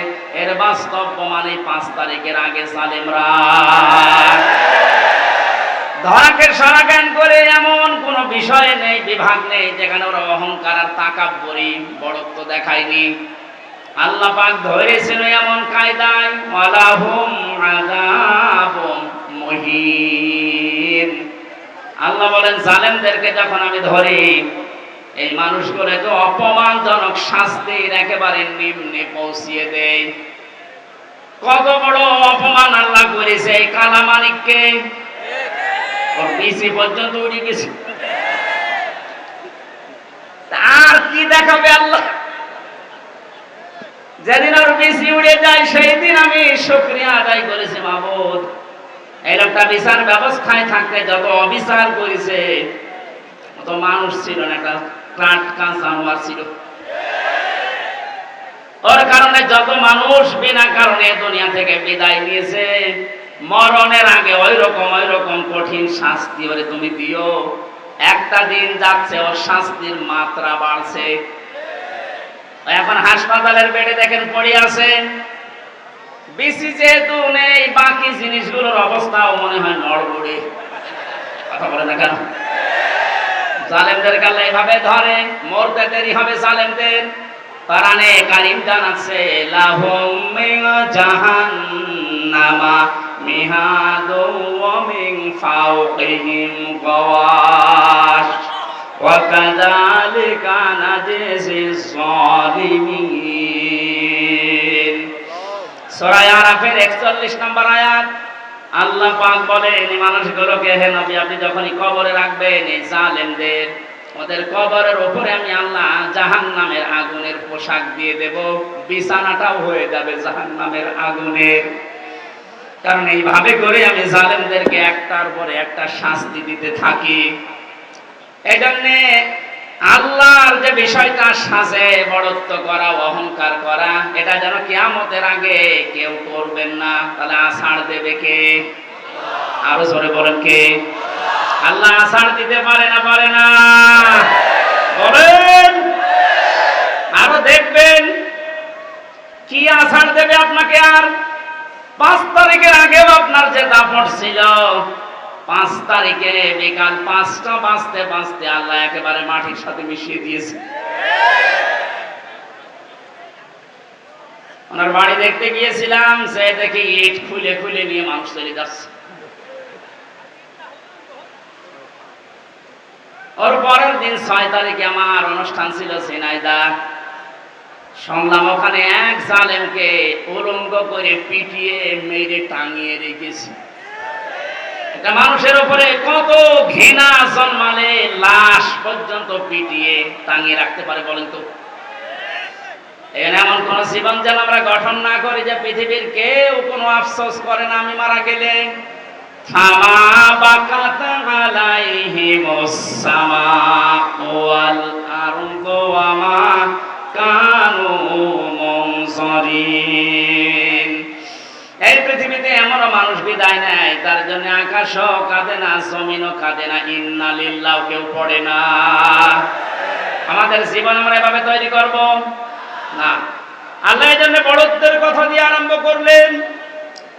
এর বাস্তব প্রমাণ এই 5 তারিখের আগে জালেমরা ধরাকে সারা জ্ঞান করে এমন কোন বিষয় নেই, বিভাগ নেই যেখানে ওরা অহংকার আর তাকাব্বুরি, বড়ত্ব দেখায়নি। আল্লাহ পাক ধরেছেন এমন কায়দায়, ওয়ালাহুম আযাবুম মুহিন। আল্লাহ বলেন জালেমদেরকে যখন আমি ধরি, এই মানুষগুলোকে অপমানজনক শাস্তির একেবারে নিম্নে পৌঁছিয়ে দেই। কত বড় অপমান আল্লাহ করেছে এই কালামানিককে। ওর পিসি পর্যন্ত উড়ে গেছে। আর কি দেখাবে আল্লাহ? যেদিন ওর পিসি উড়ে যায় সেই দিন আমি শুকরিয়া আদায় করেছি, মাবুদ এই লোকটা বিচার ব্যবস্থায় থাকতে যত অবিচার করেছে, অত মানুষ ছিল না, একটা টাটকা জানোয়ার ছিল। ওর কারণে যত মানুষ বিনা কারণে দুনিয়া থেকে বিদায় নিয়েছে, মরণের আগে ওই রকম কঠিন শাস্তি ওরে তুমি দিও। একটা দিন যাচ্ছে ওর শাস্তির মাত্রা বাড়ছে। এখন হাসপাতালের বেডে দেখেন পড়ে আছে। বিসি যেহেতু নেই, বাকি জিনিসগুলোর অবস্থাও মনে হয় নড়বড়ে। কথা বলে না কেন? জালেমদের আল্লাহ এইভাবে ধরে, মরতে দেরি হবে জালেমদের। কোরআনে কারীম জানাচ্ছে, লাহুম মিন জাহান্নামা মিহাদু ওয়া মিন ফাওকিহিম গাওয়াশ ওয়া কাযালিকা নাজজিস যালিমিন। সূরা আরাফের 41 নম্বর আয়াত। আল্লাহ পাক বলেন এই মানুষগুলোকে, হে নবী আপনি যখনই কবরে রাখবেন এই জালেমদের, ওদের কবরের উপরে আমি আল্লাহ জাহান্নামের আগুনের পোশাক দিয়ে দেব, বিছানাটাও হয়ে যাবে জাহান্নামের আগুনের। কারণ এইভাবে করে আমি জালেমদেরকে একটার পরে একটা শাস্তি দিতে থাকি। এই জন্যে আল্লাহর যে বিষয়টা সাজে বড়ত্ব করা, অহংকার করা, এটা যেন কিয়ামতের আগে কেউ করবেন না। তাহলে আষাঢ় দেবে কে? আরো জোরে বলেন কে? আল্লাহ আষাঢ় দিতে পারে না? পারে না? বলেন। আরো দেখবেন কি আষাঢ় দেবে আপনাকে। আর 5 তারিখের আগেও আপনার যে দাপট ছিল, 5 তারিখে বিকাল 5টা বাজতে বাজতে আল্লাহ একেবারে মাটির সাথে মিশিয়ে দিয়েছে। ওনার বাড়ি দেখতে গিয়েছিলাম, সে দেখি ইট খুলে খুলে নিয়ে মানুষ চলে যাচ্ছে। ওর পরের দিন 6 তারিখে আমার অনুষ্ঠান ছিল ঝিনাইদহ। শুনলাম ওখানে এক জালেমকে উলঙ্গ করে পিটিয়ে মেরে টাঙিয়ে রেখেছে। একটা মানুষের উপরে কত ঘৃণা জন্মালে লাশ পর্যন্ত পিটিয়ে টাঙিয়ে রাখতে পারে বলেন তো? এখানে এমন কোন জীবন যেন আমরা গঠন না করি যে পৃথিবীর কেউ কোনো আফসোস করে না আমি মারা গেলে। ফামা বাকাত আলাইহিমুস সামাউ ওয়াল আরদু ওয়া মা কানু মুনজারিন। এই পৃথিবীতে এমন মানুষ বিদায় নেয়, তার জন্য আকাশও কাঁদে না, জমিনও কাঁদে না, ইন্না লিল্লাহ কেউ পড়ে না। আমাদের জীবন আমরা এভাবে তৈরি করব না। আল্লাহ এই জন্য বড়ত্বের কথা দিয়ে আরম্ভ করলেন।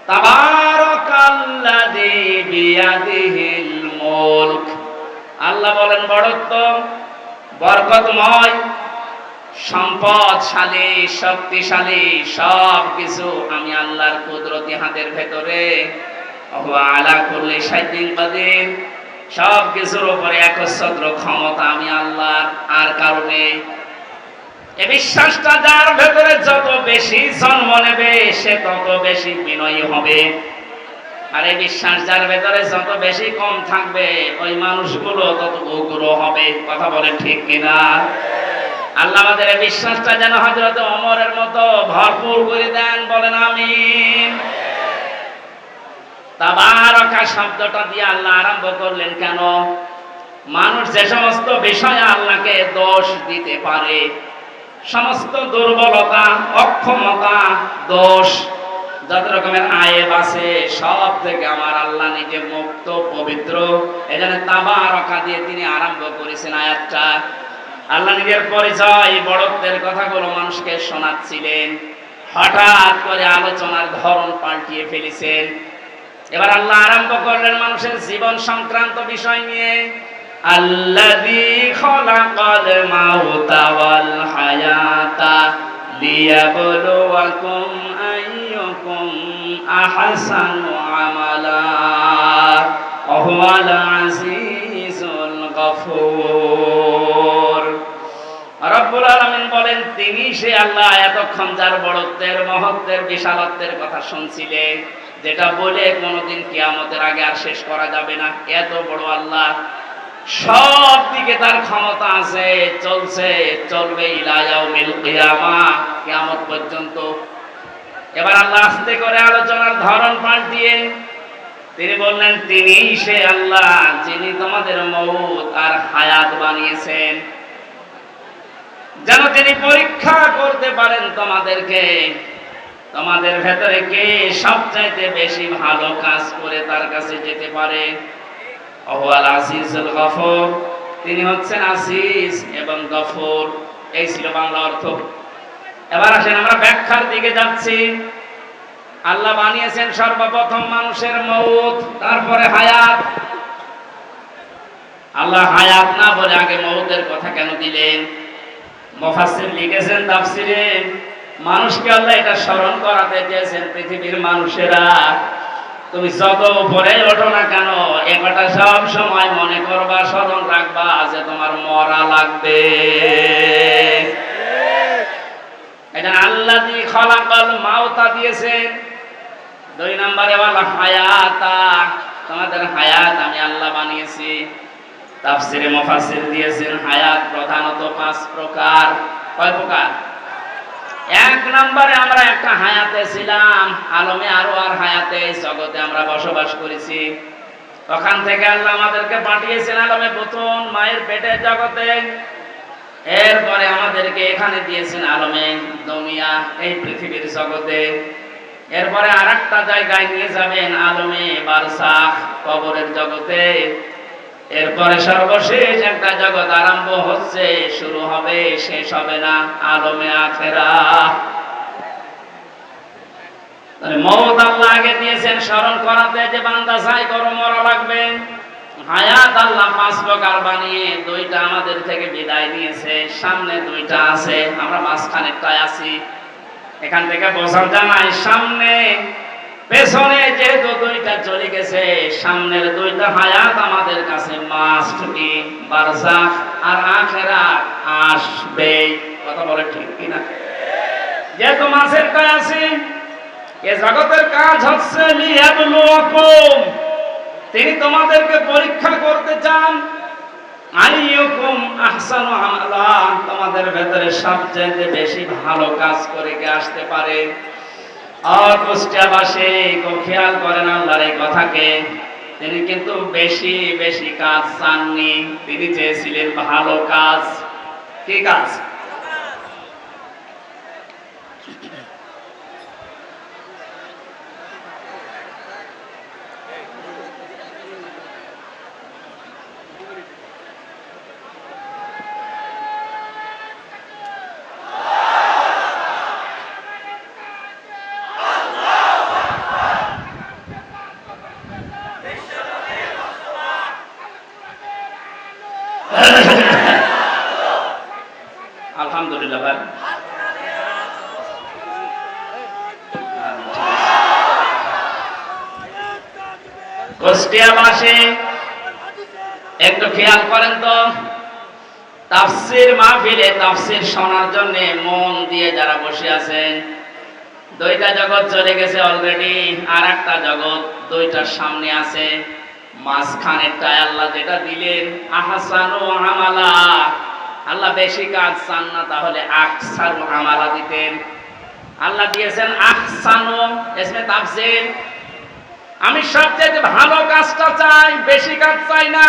তাবারাকাল্লাযী বিয়াদিহিল মুলক। আল্লাহ বলেন বড়ত্ব বরকতময়, সম্পদশালী, শক্তিশালী, সব কিছু আমি আল্লাহর কুদরতি হাতের ভেতরে। ওয়া আলা কুল্লি শাইইন কাদির। সব কিছুর উপরে একচ্ছত্র ক্ষমতা আমি আল্লাহর, আর কারণে এই বিশ্বাসটা যার ভেতরে যত বেশি জন্ম নেবে সে তত বেশি বিনয়ী হবে। আর এই বিশ্বাস যার ভেতরে যত বেশি কম থাকবে ওই মানুষগুলো তত উগ্র হবে। কথা বলে ঠিক কিনা? আল্লাহ আমাদের এই বিশ্বাসটা যেন হযরত ওমরের মতো ভরপুর করে দেন, বলেন আমিন। তাবারাকা শব্দটা দিয়ে আল্লাহ আরম্ভ করলেন কেন? মানুষ যে সমস্ত বিষয়ে আল্লাহকে দোষ দিতে পারে, সমস্ত দুর্বলতা, অক্ষমতা, দোষ, যত রকমের আয়েব আছে সব থেকে আমার আল্লাহ নিজে মুক্ত, পবিত্র। এজন্য তাবারাকা দিয়ে তিনি আরম্ভ করেছেন আয়াতটা। আল্লাহ নিজের পরিচয়, বড়ত্বের কথাগুলো মানুষকে শোনাচ্ছিলেন। হঠাৎ করে আলোচনার ধরন পাল্টিয়ে ফেলেছেন। এবার আল্লাহ আরম্ভ করলেন মানুষের জীবন সংক্রান্ত বিষয় নিয়ে। আল্লাযী খালাকাল মাউতা ওয়াল হায়াতা লিয়াবলুয়াকুম আইয়ুকুম আহসানু আমালা ওয়া হুয়াল আজিজুল গফুর। রব্বুল আলামিন বলেন তিনি সে আল্লাহ এতক্ষণ যার বড়ত্বের, মহত্বের, বিশালত্বের কথা শুনছিলেন, যেটা বলে কোনোদিন কিয়ামতের আগে আর শেষ করা যাবে না। এত বড় আল্লাহ, সব দিকে তার ক্ষমতা আছে, চলছে, চলবে ইলা ইয়াউমিল কিয়ামা, কিয়ামত পর্যন্ত। এবার আল্লাহ আস্তে করে আলোচনার ধরন পাল্টিয়ে তিনি বললেন তিনি সে আল্লাহ যিনি তোমাদের মউত আর হায়াত বানিয়েছেন, যেন তিনি পরীক্ষা করতে পারেন তোমাদেরকে, তোমাদের ভেতরে কে সবচাইতে বেশি ভালো কাজ করে তার কাছে যেতে পারে। ওয়াল আজিজুল গফুর, তিনি হচ্ছেন আজিজ এবং গফুর। এই ছিল বাংলা অর্থ। এবার আসেন আমরা ব্যাখ্যার দিকে যাচ্ছি। আল্লাহ বানিয়েছেন সর্বপ্রথম মানুষের মউত, তারপরে হায়াত। আল্লাহ হায়াত না বলে আগে মউতের কথা কেন দিলেন? মুফাসসির লিখেছেন তাফসিরে, মানুষকে আল্লাহ এটা স্মরণ করাতে চেয়েছেন পৃথিবীর মানুষেরা তুমি যত উপরে ওঠো না কেন, একটা সব সময় মনে করবা, স্মরণ রাখবা যে তোমার মরা লাগবে। এটা আল্লাযী খলাকাল মাউতা দিয়েছেন। 2 নম্বরে বলা হায়াতা, তোমাদের হায়াত আমি আল্লাহ বানিয়েছি। তাফসিরে মুফাসসির দিয়েছেন হায়াত প্রধানত 5 প্রকার। কয় প্রকার? 1 নম্বরে আমরা একটা হায়াতে ছিলাম, আলমে আরওয়ার হায়াতে, জগতে আমরা বসবাস করেছি। ওখান থেকে আল্লাহ আমাদেরকে পাঠিয়েছেন আলমে বুতুন, মায়ের পেটের জগতে। এরপরে আমাদেরকে এখানে দিয়েছেন আলমে দুনিয়া, এই পৃথিবীর জগতে। এরপরে আরেকটা জায়গায় নিয়ে যাবেন আলমে বারজাখ, কবরের জগতে। এরপরে সর্বশেষ একটা জগৎ আরম্ভ হচ্ছে, শুরু হবে, শেষ হবে না, আলমে আখিরাত। তাহলে মওত আল্লাহ আগে দিয়েছেন স্মরণ করাতে যে বান্দা চাই করো মরা লাগবে। হায়াত আল্লাহ 5 প্রকার বানিয়ে 2টা আমাদের থেকে বিদায় নিয়েছে, সামনে 2টা আছে, আমরা মাঝখানেরটায় আছি। এখান থেকে বোঝা যায় সামনে পেছনে যেহেতু 2টা চলে গেছে, সামনের 2টা হায়াত আমাদের কাছে মাস্ট কি, বারজাখ আর আখিরাত আসবে। কথা বলে ঠিক কিনা? যেহেতু মাঝেরটায় আছি, এ জগতের কাজ হচ্ছে লিয়াবলুয়াকুম, তিনি তোমাদেরকে পরীক্ষা করতে চান। আইয়ুকুম আহসানু আমালা, তোমাদের ভেতরে সবচেয়ে বেশি ভালো কাজ করে কে আসতে পারে। আর কুষ্টিয়াবাসী খুব খেয়াল করেন আল্লাহর এই কথাকে, তিনি কিন্তু বেশি বেশি কাজ চাননি, তিনি চেয়েছিলেন ভালো কাজ। কি কাজ? আলহামদুলিল্লাহ ভাই। কুষ্টিয়াবাসী একটু খেয়াল করেন তো, তাফসীর মাহফিলে তাফসীর শোনার জন্য মন দিয়ে যারা বসে আছেন, 2টা জগৎ চলে গেছে অলরেডি, আর একটা জগৎ 2টার সামনে আছে। মাঝখানেরটা আল্লাহ যেটা দিলেন আহসানু আমালা, আল্লাহ বেশি কাজ চান না, তাহলে আকসারু আমালা দিতেন। আল্লাহ দিয়েছেন আহসানু, ইসমে তাফসীর, আমি সবচেয়ে ভালো কাজটা চাই, বেশি কাজ চাই না।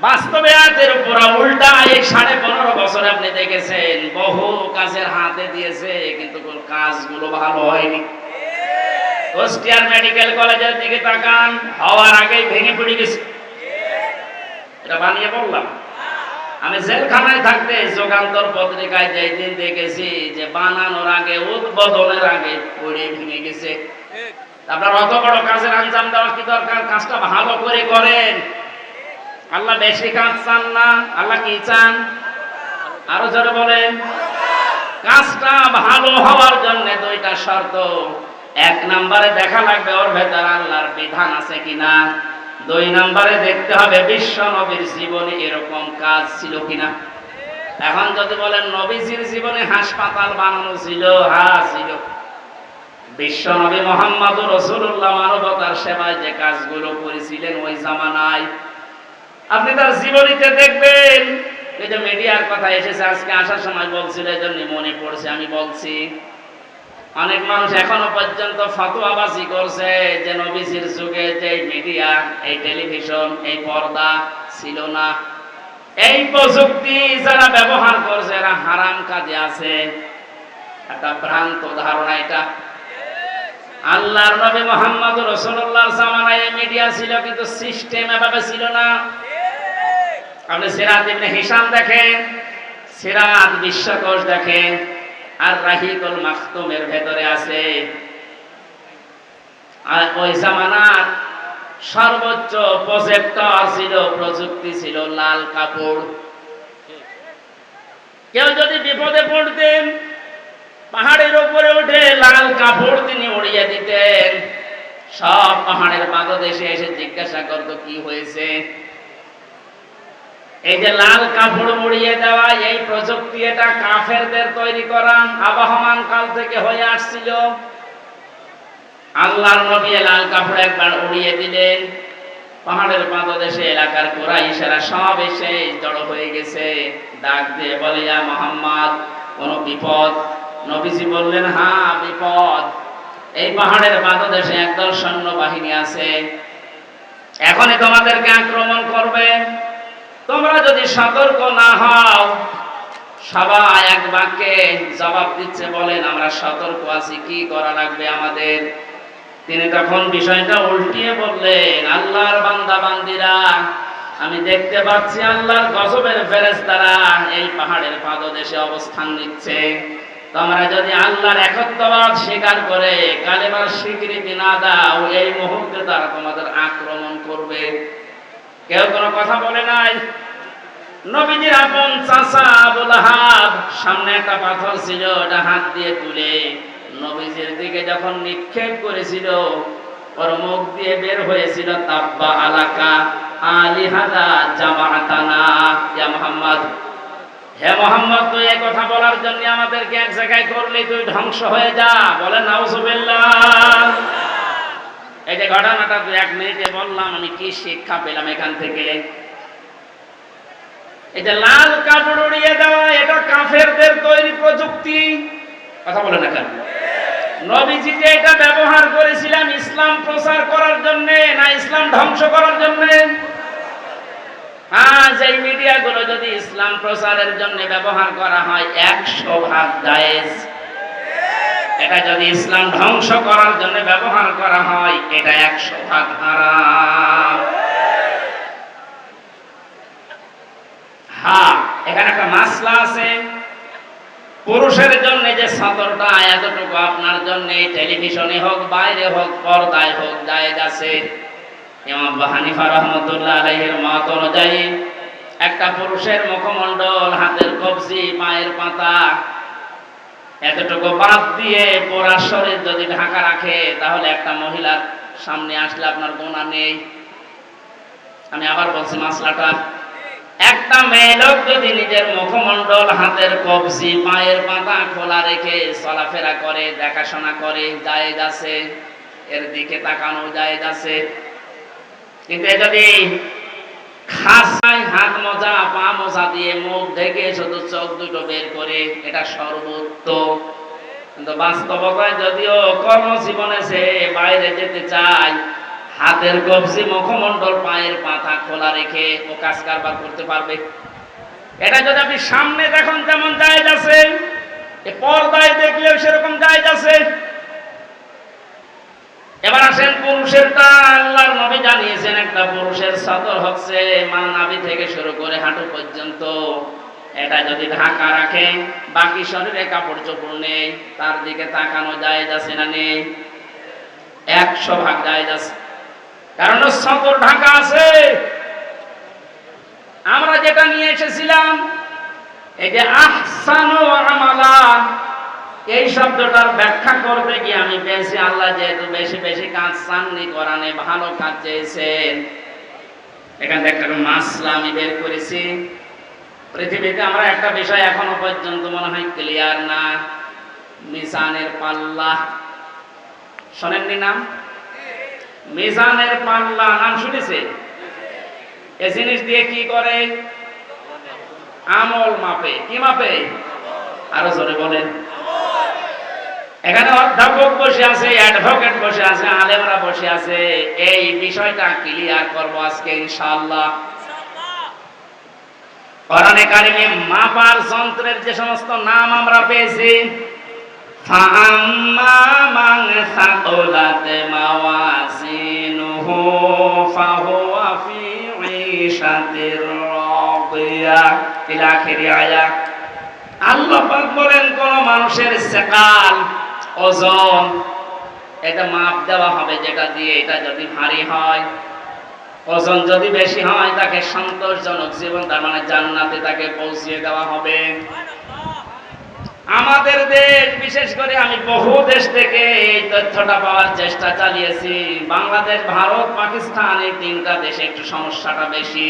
বাস্তবে আয়াতের পুরো উল্টা। এই 15.5 বছরে আপনি দেখেছেন বহু কাজের হাতে দিয়েছে, কিন্তু কাজগুলো ভালো হয়নি। কুষ্টিয়ার মেডিকেল কলেজের দিকে তাকান, হওয়ার আগেই ভেঙে পড়ে গেছে। এটা বানিয়ে বললাম। আমি জেলখানায় থাকতে যুগান্তর পত্রিকায় যেই দিন দেখেছি যে বানানোর আগে, উদ্বোধনের আগে পড়ে ভেঙে গেছে। আপনার অত বড় কাজের আঞ্জাম দেওয়া কি দরকার? কাজটা ভালো করে করেন। আল্লাহ বেশি কাজ চান না, আল্লাহ কি চান? আরো জোরে বলেন। কাজটা ভালো হওয়ার জন্য 2টা শর্ত। 1 নম্বরে দেখা লাগবে ওর ভেতর আল্লাহর বিধান আছে কিনা। 2 নম্বরে দেখতে হবে বিশ্ব নবীর জীবনে এরকম কাজ ছিল কিনা। এখন যদি বলেন নবীজির জীবনে হাসপাতাল বানানো ছিল, হ্যাঁ ছিল। বিশ্ব নবী মুহাম্মদুর রাসূলুল্লাহ মানবতার সেবায় যে কাজগুলো করেছিলেন ওই জামানায়, আপনি তার জীবনীতে দেখবেন। এই যে মিডিয়ার কথা এসেছে আজকে আসার সময় বলছিল, এজন্য মনে পড়ছে আমি বলছি। অনেক মানুষ এখনো পর্যন্ত ফতোয়াবাজি করছে যে নবীজির যুগে যে মিডিয়া, এই টেলিভিশন, এই পর্দা ছিল না। এই প্রযুক্তি যারা ব্যবহার করছে এরা হারাম কাজে আছে। একটা ভ্রান্ত ধারণা এটা। আল্লাহর নবী মুহাম্মদুর রাসূলুল্লাহর জামানায় মিডিয়া ছিল, কিন্তু সিস্টেম এভাবে ছিল না। আপনি সিরাত ইবনে হিশাম দেখেন, সিরাত বিশ্বকোষ দেখেন, আর রাহিকুল মাখতুমের ভেতরে আছে। আর ওই জামানার সর্বোচ্চ প্রজেক্টর ছিল, প্রযুক্তি ছিল লাল কাপড়। কেউ যদি বিপদে পড়তেন পাহাড়ের উপরে উঠে লাল কাপড় তিনি উড়িয়ে দিতেন, সব পাহাড়ের পাদদেশে এসে জিজ্ঞাসা করতো কি হয়েছে। এই যে লাল কাপড় মুড়িয়ে দেওয়া এই প্রযুক্তি, এটা কাফেরদের তৈরি করা, আবহমান কাল থেকে হয়ে আসছিল। আল্লাহর নবী লাল কাপড় একবার উড়িয়ে দিলেন, পাহাড়ের পাদদেশে এলাকার কুরাইশেরা সব এসে জড়ো হয়ে গেছে। ডাক দিয়ে বলে, ইয়া মুহাম্মদ, কোন বিপদ? নবীজি বললেন, হ্যাঁ বিপদ। এই পাহাড়ের পাদদেশে একদল সৈন্যবাহিনী আছে, এখনই তোমাদেরকে আক্রমণ করবে। তোমরা যদি সতর্ক না হও। সবাই এক বাক্যে জবাব দিচ্ছে, বলেন আমরা সতর্ক আছি, কি করা লাগবে আমাদের? তিনি তখন বিষয়টা উল্টিয়ে বললেন, আল্লাহর বান্দা বান্দিরা, আমি দেখতে পাচ্ছি আল্লাহর গজবের ফেরেশতারা এই পাহাড়ের পাদদেশে অবস্থান নিচ্ছে। তোমরা যদি আল্লাহর একত্ববাদ স্বীকার করে কালেমার স্বীকৃতি না দাও, এই মুহূর্তে তারা তোমাদের আক্রমণ করবে। কেউ কোনো কথা বলে নাই। নবীজির আপন চাচা আবু লাহাব সামনে একটা পাথর ছিল, ওটা হাত দিয়ে তুলে নবীজির দিকে যখন নিক্ষেপ করেছিল, ওর মুখ দিয়ে বের হয়েছিল, তাব্বা আলাকা আলিহাদা জামাতানা, ইয়া মুহাম্মদ, হে মুহাম্মদ, তুই এই কথা বলার জন্য আমাদেরকে এক জায়গায় করলি, তুই ধ্বংস হয়ে যা। বলে নাউজুবিল্লাহ। এই যে ঘটনাটা 1 মিনিটে বললাম, আমি কি শিক্ষা পেলাম এখান থেকে? এই যে লাল কাপড় উড়িয়ে দেওয়া, এটা কাফেরদের তৈরি প্রযুক্তি। কথা বলে না কেন? নবীজি যে এটা ব্যবহার করেছিলাম ইসলাম প্রচার করার জন্য, না ইসলাম ধ্বংস করার জন্য? আজ এই মিডিয়াগুলো যদি ইসলাম প্রচারের জন্য ব্যবহার করা হয় 100% জায়েজ। এটা যদি ইসলাম ধ্বংস করার জন্য ব্যবহার করা হয়, এটা 100% হারাম। হ্যাঁ, এখানে একটা মাসলা আছে। পুরুষের জন্য যে সতরটা, এতটুকু আপনার জন্য টেলিভিশনে হোক, বাইরে হোক, পর্দায় হোক, জায়েজ আছে। ইমাম আবু হানিফা রাহমাতুল্লাহ আলাইহির মত অনুযায়ী একটা পুরুষের মুখমণ্ডল, হাতের কবজি, পায়ের পাতা, এতটুকু বাদ দিয়ে পুরা শরীর যদি ঢাকা রাখে, তাহলে একটা মহিলার সামনে আসলে আপনার গুনাহ নেই। আমি আবার বলছি মাসলাটা, একটা মেয়ে লোক যদি নিজের মুখমণ্ডল, হাতের কবজি, পায়ের পাতা খোলা রেখে চলাফেরা করে, দেখাশোনা করে, জায়েজ আছে, এর দিকে তাকানো জায়েজ আছে। কিন্তু যদি খাসায় হাত মোজা, পা মোজা দিয়ে মুখ ঢেকে শুধু চোখ দুটো বের করে, এটা সর্বোত্তম। কিন্তু বাস্তবতায় যদিও কর্মজীবনে সে বাইরে যেতে চায়, হাতের কবজি, মুখমণ্ডল, পায়ের পাতা খোলা রেখে ও কাজ কারবার করতে পারবে। এটা যদি আপনি সামনে দেখুন যেমন জায়েজ আছে, পর্দায় দেখলেও সেরকম জায়েজ আছে। এবার আসেন পুরুষেরটা। আল্লাহর নবী জানিয়েছেন একটা পুরুষের সতর হচ্ছে মা নাভি থেকে শুরু করে হাঁটু পর্যন্ত। এটা যদি ঢাকা রাখে, বাকি শরীরে কাপড় চোপড় নেই, তার দিকে তাকানো জায়েজ আছে না নেই? 100% জায়েজ আছে, কারণ সতর ঢাকা আছে। আমরা যেটা নিয়ে এসেছিলাম, এই যে আহসানু আমালা, এই শব্দটার ব্যাখ্যা করতে গিয়ে আমি পেয়েছি আল্লাহ যেহেতু বেশি বেশি কাজ চাননি, কোরআনে ভালো কাজ চেয়েছেন। এখান থেকে একটা মাসলা আমি বের করেছি। পৃথিবীতে আমরা একটা বিষয় এখনো পর্যন্ত মনে হয় ক্লিয়ার না, মিজানের পাল্লা। শোনেননি নাম? মিজানের পাল্লা নাম শুনেছে? এই জিনিস দিয়ে কি করে? আমল মাপে। কি মাপে? আরো জোরে বলেন। এখানে অধ্যাপক বসে আছে, অ্যাডভোকেট বসে আছে, আলেমরা বসে আছে। এই বিষয়টা ক্লিয়ার করব আজকে ইনশাআল্লাহ। কোরআনে কারিমে মাপার যন্ত্রের যে সমস্ত নাম আমরা পেয়েছি, ফাআম্মা মান সাকুলাত মাওয়াজিনুহু ফাহুয়া ফি ঈশাতির রাদিয়া ইলা আখিরি আয়াত। আল্লাহ পাক বলেন, কোন মানুষের সেকাল, ওজন, এটা মাপ দেওয়া হবে যেটা দিয়ে, এটা যদি ভারী হয়, ওজন যদি বেশি হয়, তাকে সন্তোষজনক জীবন, তার মানে জান্নাতে তাকে পৌঁছিয়ে দেওয়া হবে। আমাদের দেশ বিশেষ করে আমি বহু দেশ থেকে এই তথ্যটা পাওয়ার চেষ্টা চালিয়েছি। বাংলাদেশ, ভারত, পাকিস্তান এই তিনটা দেশে একটু সমস্যাটা বেশি,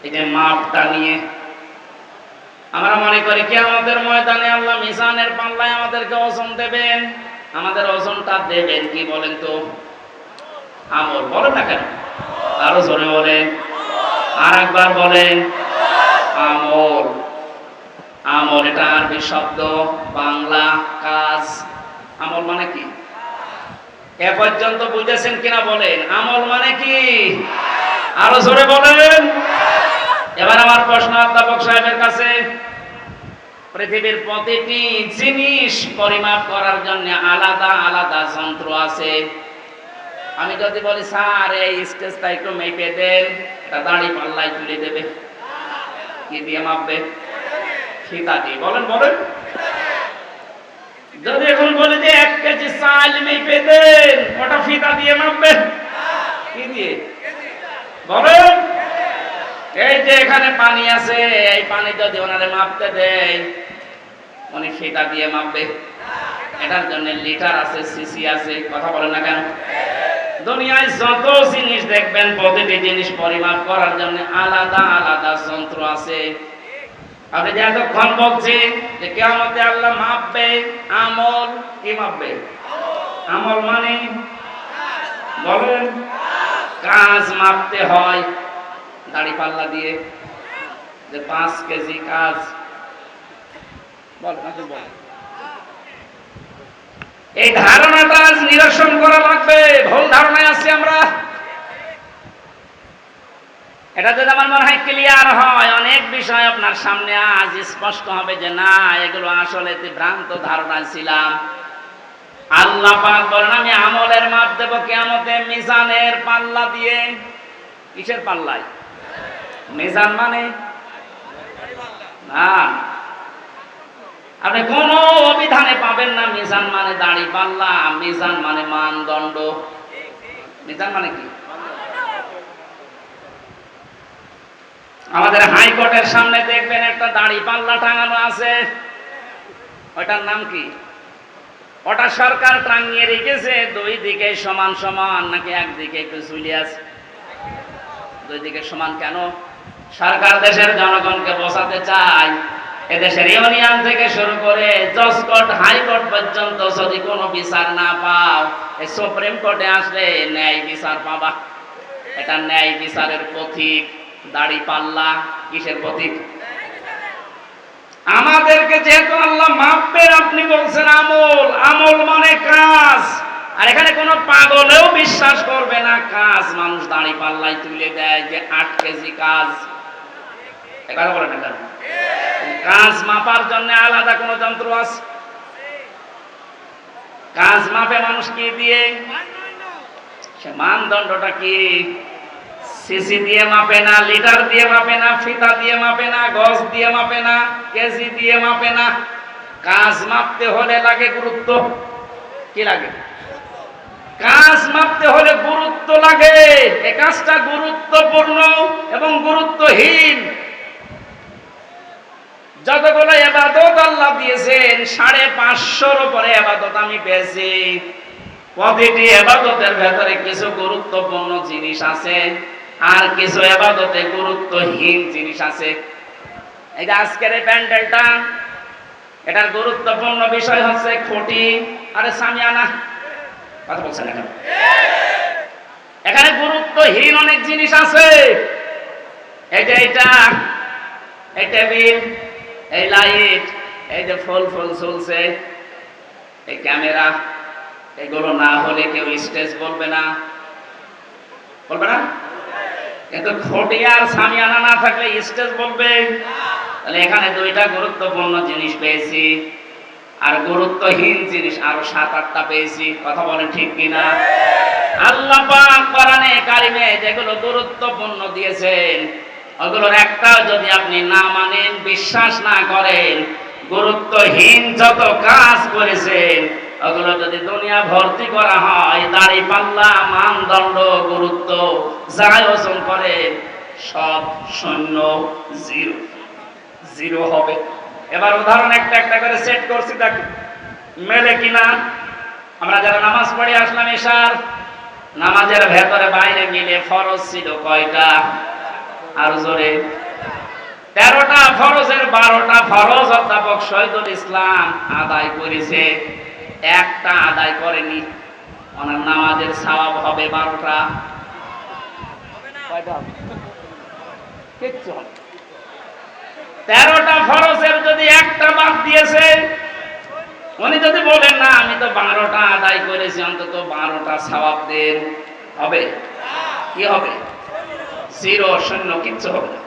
এই যে মাপটা নিয়ে। আমরা মনে করি কি আমাদের ময়দানে আল্লাহ মিজানের পাল্লায় আমাদেরকে ওজন দেবেন। আমাদের ওজনটা দেবেন কি বলেন তো? আমল। বলেন না কেন? আরো জোরে বলেন, আর একবার বলেন, আমল। আমল এটা আরবি শব্দ, বাংলা কাজ। আমল মানে কি এ পর্যন্ত বুঝেছেন কিনা বলেন? আমল মানে কি? আরো জোরে বলেন। এবার আমার প্রশ্ন অধ্যাপক সাহেবের কাছে, পৃথিবীর প্রতিটি জিনিস পরিমাপ করার জন্য আলাদা আলাদা যন্ত্র আছে। আমি যদি বলি স্যার এই স্টেজটা একটু মেপে দেন, এটা দাড়ি পাল্লায় তুলে দেবে। কি দিয়ে মাপবে? ফিতা দিয়ে। বলেন বলেন। যদি এখন বলি যে 1 কেজি চাল মেপে দেন, ওটা ফিতা দিয়ে মাপবে? কি দিয়ে? বলেন। এই যে এখানে পানি আছে, এই পানি যদি ওনারে মাপতে দেয়, উনি ফিতা দিয়ে মাপবে? এটার জন্য লিটার আছে, সিসি আছে। কথা বলেন না কেন? দুনিয়ায় যত জিনিস দেখবেন, প্রতিটি জিনিস পরিমাপ করার জন্য আলাদা আলাদা যন্ত্র আছে। আপনি যে এতক্ষণ বলছেন যে কিয়ামতে আল্লাহ মাপবে, আমল কি মাপবে? আমল মানে বলেন, কাজ মাপতে হয় দাড়ি পাল্লা দিয়ে, যে 5 কেজি কাজ। এই ধারণাটা আজ নিরসন করা লাগবে। ভুল ধারণায় আছি আমরা। এটা যদি আমার মনে হয় ক্লিয়ার হয়, অনেক বিষয় আপনার সামনে আজ স্পষ্ট হবে যে না, এগুলো আসলে ভ্রান্ত ধারণা ছিলাম। আল্লাহ পাক বলেন আমি আমলের মাপ দেব কিয়ামতে মিজানের পাল্লা দিয়ে। কিসের পাল্লায়? মিজান মানে না, আপনি কোন অভিধানে পাবেন না মিজান মানে দাড়ি পাল্লা। মিজান মানে মানদণ্ড। মিজান মানে কি? আমাদের হাইকোর্টের সামনে দেখবেন একটা দাড়ি পাল্লা টাঙানো আছে। ওটার নাম কি? ওটা সরকার টাঙিয়ে রেখেছে দুই দিকে সমান সমান, নাকি একদিকে একটু ঝুলিয়ে আছে? দুই দিকে সমান কেন? সরকার দেশের জনগণকে বোঝাতে চায় এদেশের ইউনিয়ন থেকে শুরু করে জজ কোর্ট, হাইকোর্ট পর্যন্ত যদি কোনো বিচার না পাও, এই সুপ্রিম কোর্টে আসলে ন্যায় বিচার পাবা। এটা ন্যায় বিচারের প্রতীক। দাড়ি পাল্লা কিসের প্রতীক? আমাদেরকে যেহেতু আল্লাহ মাপবেন, আপনি বলছেন আমল। আমল মানে কাজ। আর এখানে কোনো পাগলেও বিশ্বাস করবে না কাজ মানুষ দাড়ি পাল্লায় তুলে দেয় যে 8 কেজি কাজ। কথা বলেন না কেন? কাজ মাপার জন্য আলাদা কোনো যন্ত্র আছে? কাজ মাপে মানুষ কি দিয়ে? সে মানদণ্ডটা কি? সিসি দিয়ে মাপে না, লিটার দিয়ে মাপে না, ফিতা দিয়ে মাপে না, গজ দিয়ে মাপে না, কেজি দিয়ে মাপে না। কাজ মাপতে হলে লাগে গুরুত্ব। কি লাগে? কাজ মাপতে হলে গুরুত্ব লাগে। এই কাজটা গুরুত্বপূর্ণ এবং গুরুত্বহীন। যতগুলো ইবাদত আল্লাহ দিয়েছেন, 550-র উপরে ইবাদত আমি পেয়েছি। প্রতিটি ইবাদতের ভেতরে কিছু গুরুত্বপূর্ণ জিনিস আছে, আর কিছু ইবাদতে গুরুত্বহীন জিনিস আছে। এই যে আজকের এই প্যান্ডেলটা, এটার গুরুত্বপূর্ণ বিষয় হচ্ছে খুঁটি আরে সামিয়ানা। কথা বলছেন না কেন? এখানে গুরুত্বহীন অনেক জিনিস আছে। এই যে এটা, এই টেবিল, এই লাইট, এই যে ফুল চলছে, এই ক্যামেরা, এগুলো না হলে কেউ স্টেজ বলবে না। বলবে না? কিন্তু খুঁটি আর সামিয়ানা না থাকলে স্টেজ বলবে। তাহলে এখানে দুইটা গুরুত্বপূর্ণ জিনিস পেয়েছি, আর গুরুত্বহীন জিনিস আরো 7-8টা পেয়েছি। কথা বলেন ঠিক কিনা? আল্লাহ পাক কোরআনে কারিমে যেগুলো গুরুত্বপূর্ণ দিয়েছেন, ওগুলোর একটাও যদি আপনি না মানেন, বিশ্বাস না করেন, গুরুত্বহীন যত কাজ করেছেন ওগুলো যদি দুনিয়া ভর্তি করা হয়, দাড়ি পাল্লা, মানদণ্ড, গুরুত্ব যাই ওজন করে সব শূন্য, জিরো হবে। এবার উদাহরণ একটা একটা করে সেট করছি, দেখ মেলে কিনা। আমরা যারা নামাজ পড়ে আসলাম এশার, নামাজের ভেতরে বাইরে মিলে ফরজ ছিল কয়টা? আর জোরে 13টা ফরজের 12টা ফরজ অধ্যাপক শহীদুল ইসলাম আদায় করেছে, একটা আদায় করেনি। ওনার নামাজের সওয়াব হবে 12টা। কিচ্ছু হবে 13টা ফরজের যদি একটা বাদ দিয়েছে, উনি যদি বলেন না আমি তো 12টা আদায় করেছি, অন্তত 12টা সওয়াব দেন, হবে? কি হবে? জিরো, শূন্য, কিচ্ছু হবে না।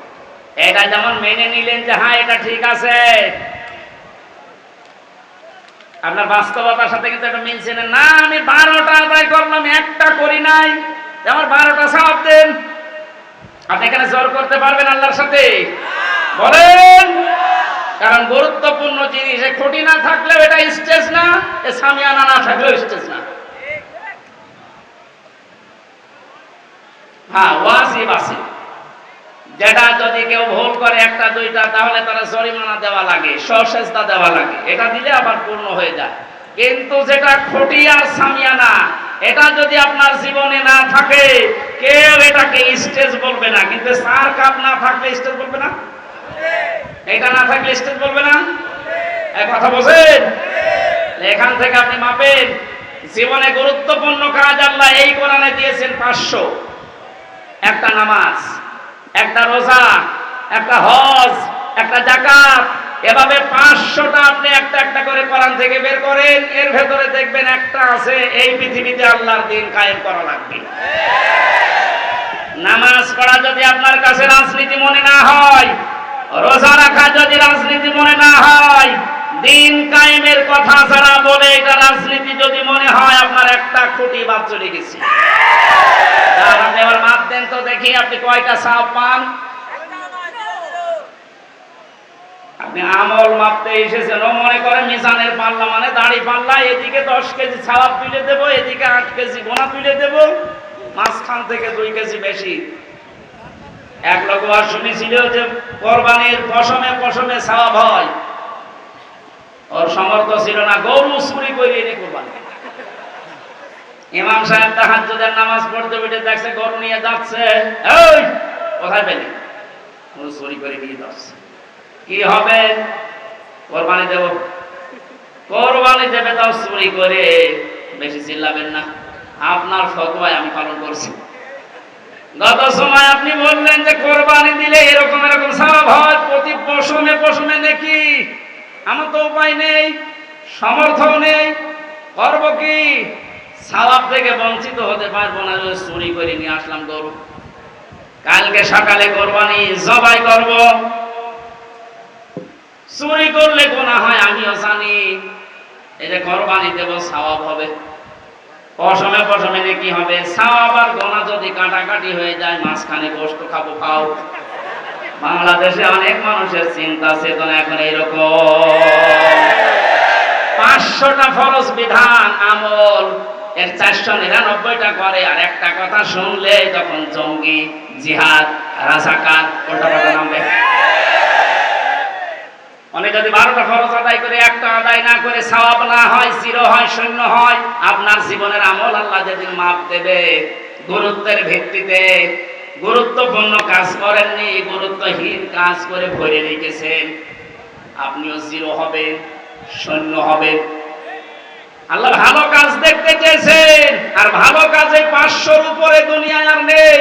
এটা যেমন মেনে নিলেন যে হ্যাঁ এটা ঠিক আছে, আপনার বাস্তবতার সাথে কিন্তু এটা মিলছে না। আমি 12টা আদায় করলাম, একটা করি নাই, আমার 12টা সওয়াব দেন। আপনি এখানে জোর করতে পারবেন আল্লাহর সাথে? বলেন। কারণ গুরুত্বপূর্ণ জিনিস, খুঁটি না থাকলেও এটা স্টেজ না, সামিয়ানা না থাকলেও স্টেজ না। হ্যাঁ, ওয়াজিব আছে, যেটা যদি কেউ ভুল করে একটা দুইটা, তাহলে তারা জরিমানা দেওয়া লাগে, সসেজদা দেওয়া লাগে, এটা দিলে আবার পূর্ণ হয়ে যায়। কিন্তু যেটা খুঁটি আর সামিয়ানা, এটা যদি আপনার জীবনে না থাকে, কেউ এটাকে স্টেজ বলবে না। কিন্তু সার কাপ না থাকলে স্টেজ বলবে না, এটা না থাকলে স্টেজ বলবে না। এক কথা বলেন। এখান থেকে আপনি মাপেন জীবনে গুরুত্বপূর্ণ কাজ আল্লাহ এই কোরআনে দিয়েছেন 500। একটা নামাজ, একটা রোজা, একটা হজ, একটা যাকাত, এভাবে 500টা আপনি একটা একটা করে কোরআন থেকে বের করেন। এর ভেতরে দেখবেন একটা আছে, এই পৃথিবীতে আল্লাহর দ্বীন কায়েম করা লাগবে। নামাজ পড়া যদি আপনার কাছে রাজনীতি মনে না হয়, রোজা রাখা যদি রাজনীতি মনে না হয়, দ্বীন কায়েমের কথা যারা বলে এটা রাজনীতি যদি মনে হয়, আপনার একটা খুঁটি বাদ চলে গেছে। আপনি এবার মাপ দেন তো দেখি, আপনি কয়টা সওয়াব পান? আপনি আমল মাপতে এসেছেন, ও মনে করেন মিজানের পাল্লা মানে দাড়ি পাল্লা, এদিকে 10 কেজি সওয়াব তুলে দেবো, এদিকে 8 কেজি গোনা তুলে দেবো, মাঝখান থেকে 2 কেজি বেশি। এক লোক শুনেছিল যে কোরবানির পশমে পশমে সওয়াব হয়, ওর সামর্থ্য ছিল না, গরু চুরি করে এনে কোরবানি। ইমাম সাহেব তাহাজ্জুদের নামাজ পড়তে উঠে দেখছে গরু নিয়ে যাচ্ছে, এই কোথায় পেলি? গরু চুরি করে নিয়ে যাচ্ছে। কি হবে? কোরবানি দেব। কোরবানি দেবে তাও চুরি করে, বেশি চিল্লাবেন না, আপনার ফতোয়ায় আমি পালন করছি। গত সময় আপনি বললেন যে কোরবানি দিলে এরকম এরকম সওয়াব হয়, প্রতি পশমে পশমে নাকি। আমার তো উপায় নেই, সামর্থ্য নেই, করব কি? সওয়াব থেকে বঞ্চিত হতে পারবো না, চুরি করে নিয়ে আসলাম গরু। কালকে সকালে কোরবানি জবাই করব। চুরি করলে গুনাহ হয় আমিও জানি, এই যে কোরবানি দেব সওয়াব হবে, পশমে পশমে নাকি হবে। সওয়াব আর গুনাহ যদি কাটাকাটি হয়ে যায়, মাঝখানে গোশত খাবো খাও। বাংলাদেশে অনেক মানুষের চিন্তা চেতনা এখন এইরকম। 500টা ফরজ বিধান আমল, এর 499টা করে, আর একটা কথা শুনলে তখন জঙ্গি, জিহাদ, রাজাকার ওটা নামবে। অনেক যদি 12টা ফরজ আদায় করে একটা আদায় না করে সওয়াব না হয়, জিরো হয়, শূন্য হয়, আপনার জীবনের আমল আল্লাহ যেদিন মাপ দেবে, গুরুত্বের ভিত্তিতে গুরুত্বপূর্ণ কাজ করেননি, গুরুত্বহীন কাজ করে ভরে রেখেছেন, আপনিও জিরো হবেন, শূন্য হবেন। আল্লাহ ভালো কাজ দেখতে চেয়েছেন, আর ভালো কাজে 500-র উপরে দুনিয়ায় আর নেই।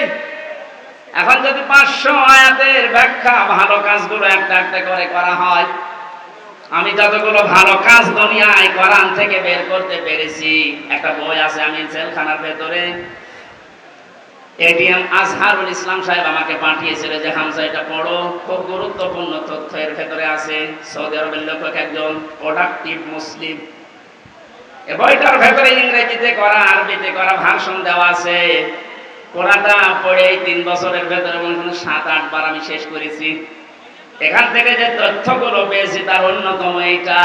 এখন যদি 500 আয়াতের ব্যাখ্যা ভালো কাজগুলো একটা একটা করে করা হয়, আমি যতগুলো ভালো কাজ দুনিয়ায় কোরআন থেকে বের করতে পেরেছি, একটা বই আছে, আমি জেলখানার ভেতরে, এটিএম আজহারুল ইসলাম সাহেব আমাকে পাঠিয়েছিল যে হামজা এটা পড়ো, খুব গুরুত্বপূর্ণ তথ্য এর ভেতরে আছে। সৌদি আরবের লেখক একজন, প্রোডাক্টিভ মুসলিম। এই বইটার ভেতরে ইংরেজিতে করা, আরবিতে করা ভার্সন দেওয়া আছে। পুরাটা পড়ে 3 বছরের ভেতরে 7-8 বার আমি শেষ করেছি। এখান থেকে যে তথ্যগুলো পেয়েছি তার অন্যতম এইটা,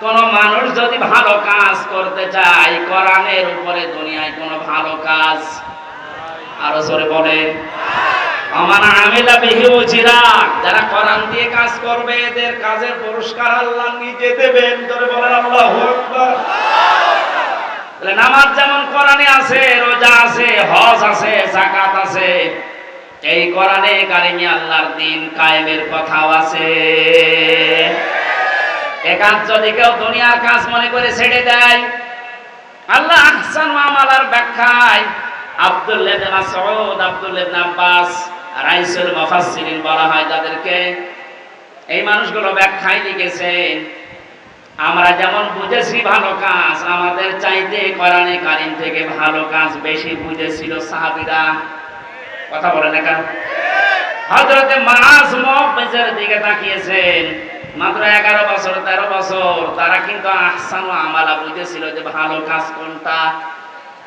কোন মানুষ যদি ভালো কাজ করতে চায়, কোরআনের উপরে দুনিয়ায় কোনো ভালো কাজ, আরো জোরে বলেন, আমান আমিলা বিহি উজরা, যারা কোরআন দিয়ে কাজ করবে এদের কাজের পুরস্কার আল্লাহ নিজে দেবেন। জোরে বলেন আল্লাহু আকবার। তাহলে নামাজ যেমন কোরআনে আছে, রোজা আছে, হজ আছে, যাকাত আছে, এই কোরআনে কারিমে আল্লাহর দিন কায়েমের কথাও আছে। একাজ যদি কেউ দুনিয়ার কাজ মনে করে ছেড়ে দেয়, আল্লাহ আহসানু আমালার ব্যাখ্যায় আব্দুল্লাহ ইবনে মাসউদ, আব্দুল্লাহ ইবনে আব্বাস রাইসুল মুফাসসিরিন বলা হয় যাদেরকে, এই মানুষগুলো ব্যাখ্যায় লিখেছেন, আমরা যেমন বুঝেছি ভালো কাজ, আমাদের চাইতে কোরআনে কারীম থেকে ভালো কাজ বেশি বুঝেছিল সাহাবীরা। কথা বলেন না কেন? হযরত মুআজ মুআজ্জের দিকে তাকিয়েছেন, মাত্র 11 বছর 13 বছর, তারা কিন্তু আহসানু আমালা বুঝেছিল যে ভালো কাজ কোনটা।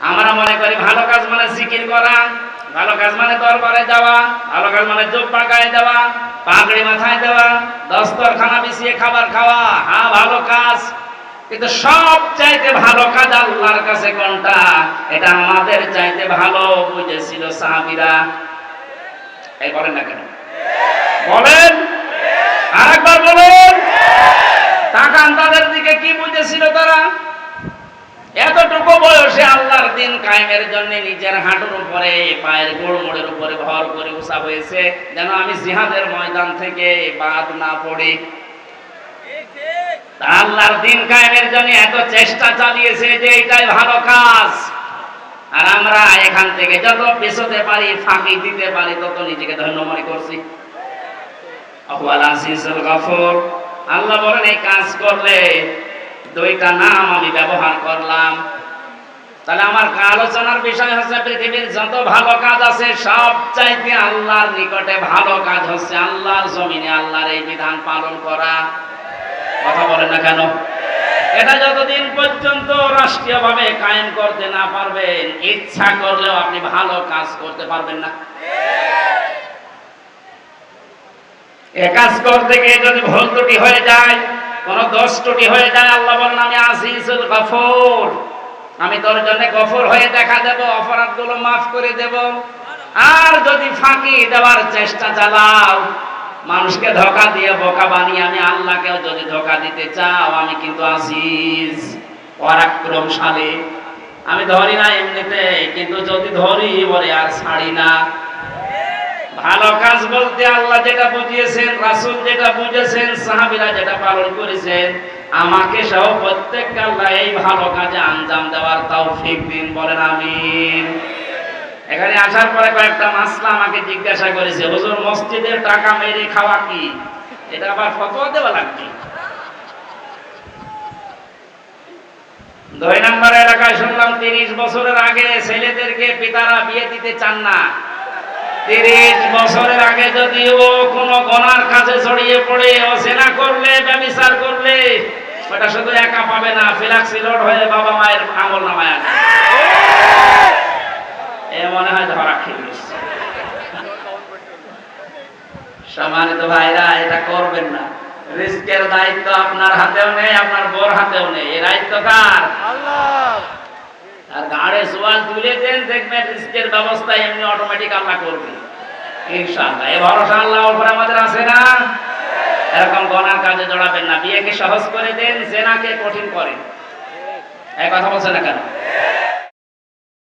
আমরা মনে করি ভালো কাজ মানে জিকির করা, ভালো কাজ মানে দরবারে যাওয়া, ভালো কাজ মানে জুব্বা গায়ে দেওয়া, পাগড়ি মাথায় দেওয়া, দস্তরখানা বিছিয়ে খাবার খাওয়া, হ্যাঁ ভালো কাজ। কিন্তু সব চাইতে ভালো কাজ আল্লাহর কাছে কোনটা, এটা আমাদের চাইতে ভালো বুঝেছিল সাহাবীরা। এই বলেন না কেন? বলেন, আরেকবার বলুন। তাকান তাদের দিকে, কি বুঝেছিল তারা? এতটুকু বয়সে আল্লাহর দিন কায়েমের জন্য নিজের হাঁটুর উপরে, পায়ের গোড়মোড়ের উপরে ভর করে উঠা হয়েছে, যেন আমি জিহাদের ময়দান থেকে বাদ না পড়ি। আল্লাহর দিন কায়েমের জন্য এত চেষ্টা চালিয়েছে যে এটাই ভালো কাজ। আর আমরা এখান থেকে যত পেছোতে পারি, ফাঁকি দিতে পারি, তত নিজেকে ধন্য মনে করছি। আহুয়াল আজিজুল গফুর। আল্লাহ বলেন এই কাজ করলে দুইটা নাম আমি ব্যবহার করলাম। তাহলে আমার আলোচনার বিষয় হচ্ছে পৃথিবীর যত ভালো কাজ আছে সব চাইতে আল্লাহর নিকটে ভালো কাজ হচ্ছে আল্লাহর জমিনে আল্লাহর এই বিধান পালন করা। কথা বলেন না কেন? এটা যতদিন পর্যন্ত রাষ্ট্রীয়ভাবে কায়েম করতে না পারবেন, ইচ্ছা করলেও আপনি ভালো কাজ করতে পারবেন না। এ কাজ করতে গিয়ে যদি ভুল ত্রুটি হয়ে যায়, কোন দোষ ত্রুটি হয়ে যায়, আল্লাহ বলেন আমি আজিজুল গফুর, আমি তোর জন্য গফুর হয়ে দেখা দেব, অপরাধগুলো মাফ করে দেব। আর যদি ফাঁকি দেওয়ার চেষ্টা চালাও, মানুষকে ধোঁকা দিয়ে বোকা বানিয়ে আমি আল্লাহকেও যদি ধোঁকা দিতে চাও, আমি কিন্তু আজিজ, পরাক্রমশালী। আমি ধরি না এমনিতে, কিন্তু যদি ধরি বলে আর ছাড়ি না। ভালো কাজ বলতে আল্লাহ যেটা বুঝিয়েছেন, রাসূল যেটা বুঝেছেন, সাহাবীরা যেটা পালন করেছেন, আমাকে সহ প্রত্যেককে আল্লাহ এই ভালো কাজে আঞ্জাম দেওয়ার তৌফিক দিন। বলেন আমিন। এখানে আসার পরে কয়েকটা মাসলা আমাকে জিজ্ঞাসা করেছে, হুজুর মসজিদের টাকা মেরে খাওয়া কি? এটা আবার ফতোয়া দেওয়া লাগবে। 2 নম্বর এলাকায় শুনলাম 30 বছরের আগে ছেলেদেরকে পিতারা বিয়ে দিতে চান না। 30 বছরের আগে যদি ও কোনো গুনার কাজে জড়িয়ে পড়ে, ও জিনা করলে, ব্যভিচার করলে, ওটা শুধু একা পাবে না, ফিলাক্সি লোড হয়ে বাবা মায়ের আমল নামায় আসবে। এ মনে হয় ধরা খেয়ে। সম্মানিত ভাইরা, এটা করবেন না। রিস্কের দায়িত্ব আপনার হাতেও নেই, আপনার বোর হাতেও নেই। এই দায়িত্ব কার? আল্লাহ। আর গাড়ে সোয়াল তুলে দেন, দেখবেন রিস্কের ব্যবস্থা এমনি অটোমেটিক আল্লাহ করবে ইনশাআল্লাহ। এই ভরসা আল্লাহর উপর আমাদের আছে না? এরকম গুনার কাজে জড়াবেন না। বিয়েকে সহজ করে দেন, জিনাকে কঠিন করেন। এই কথা বলছেন না কেন?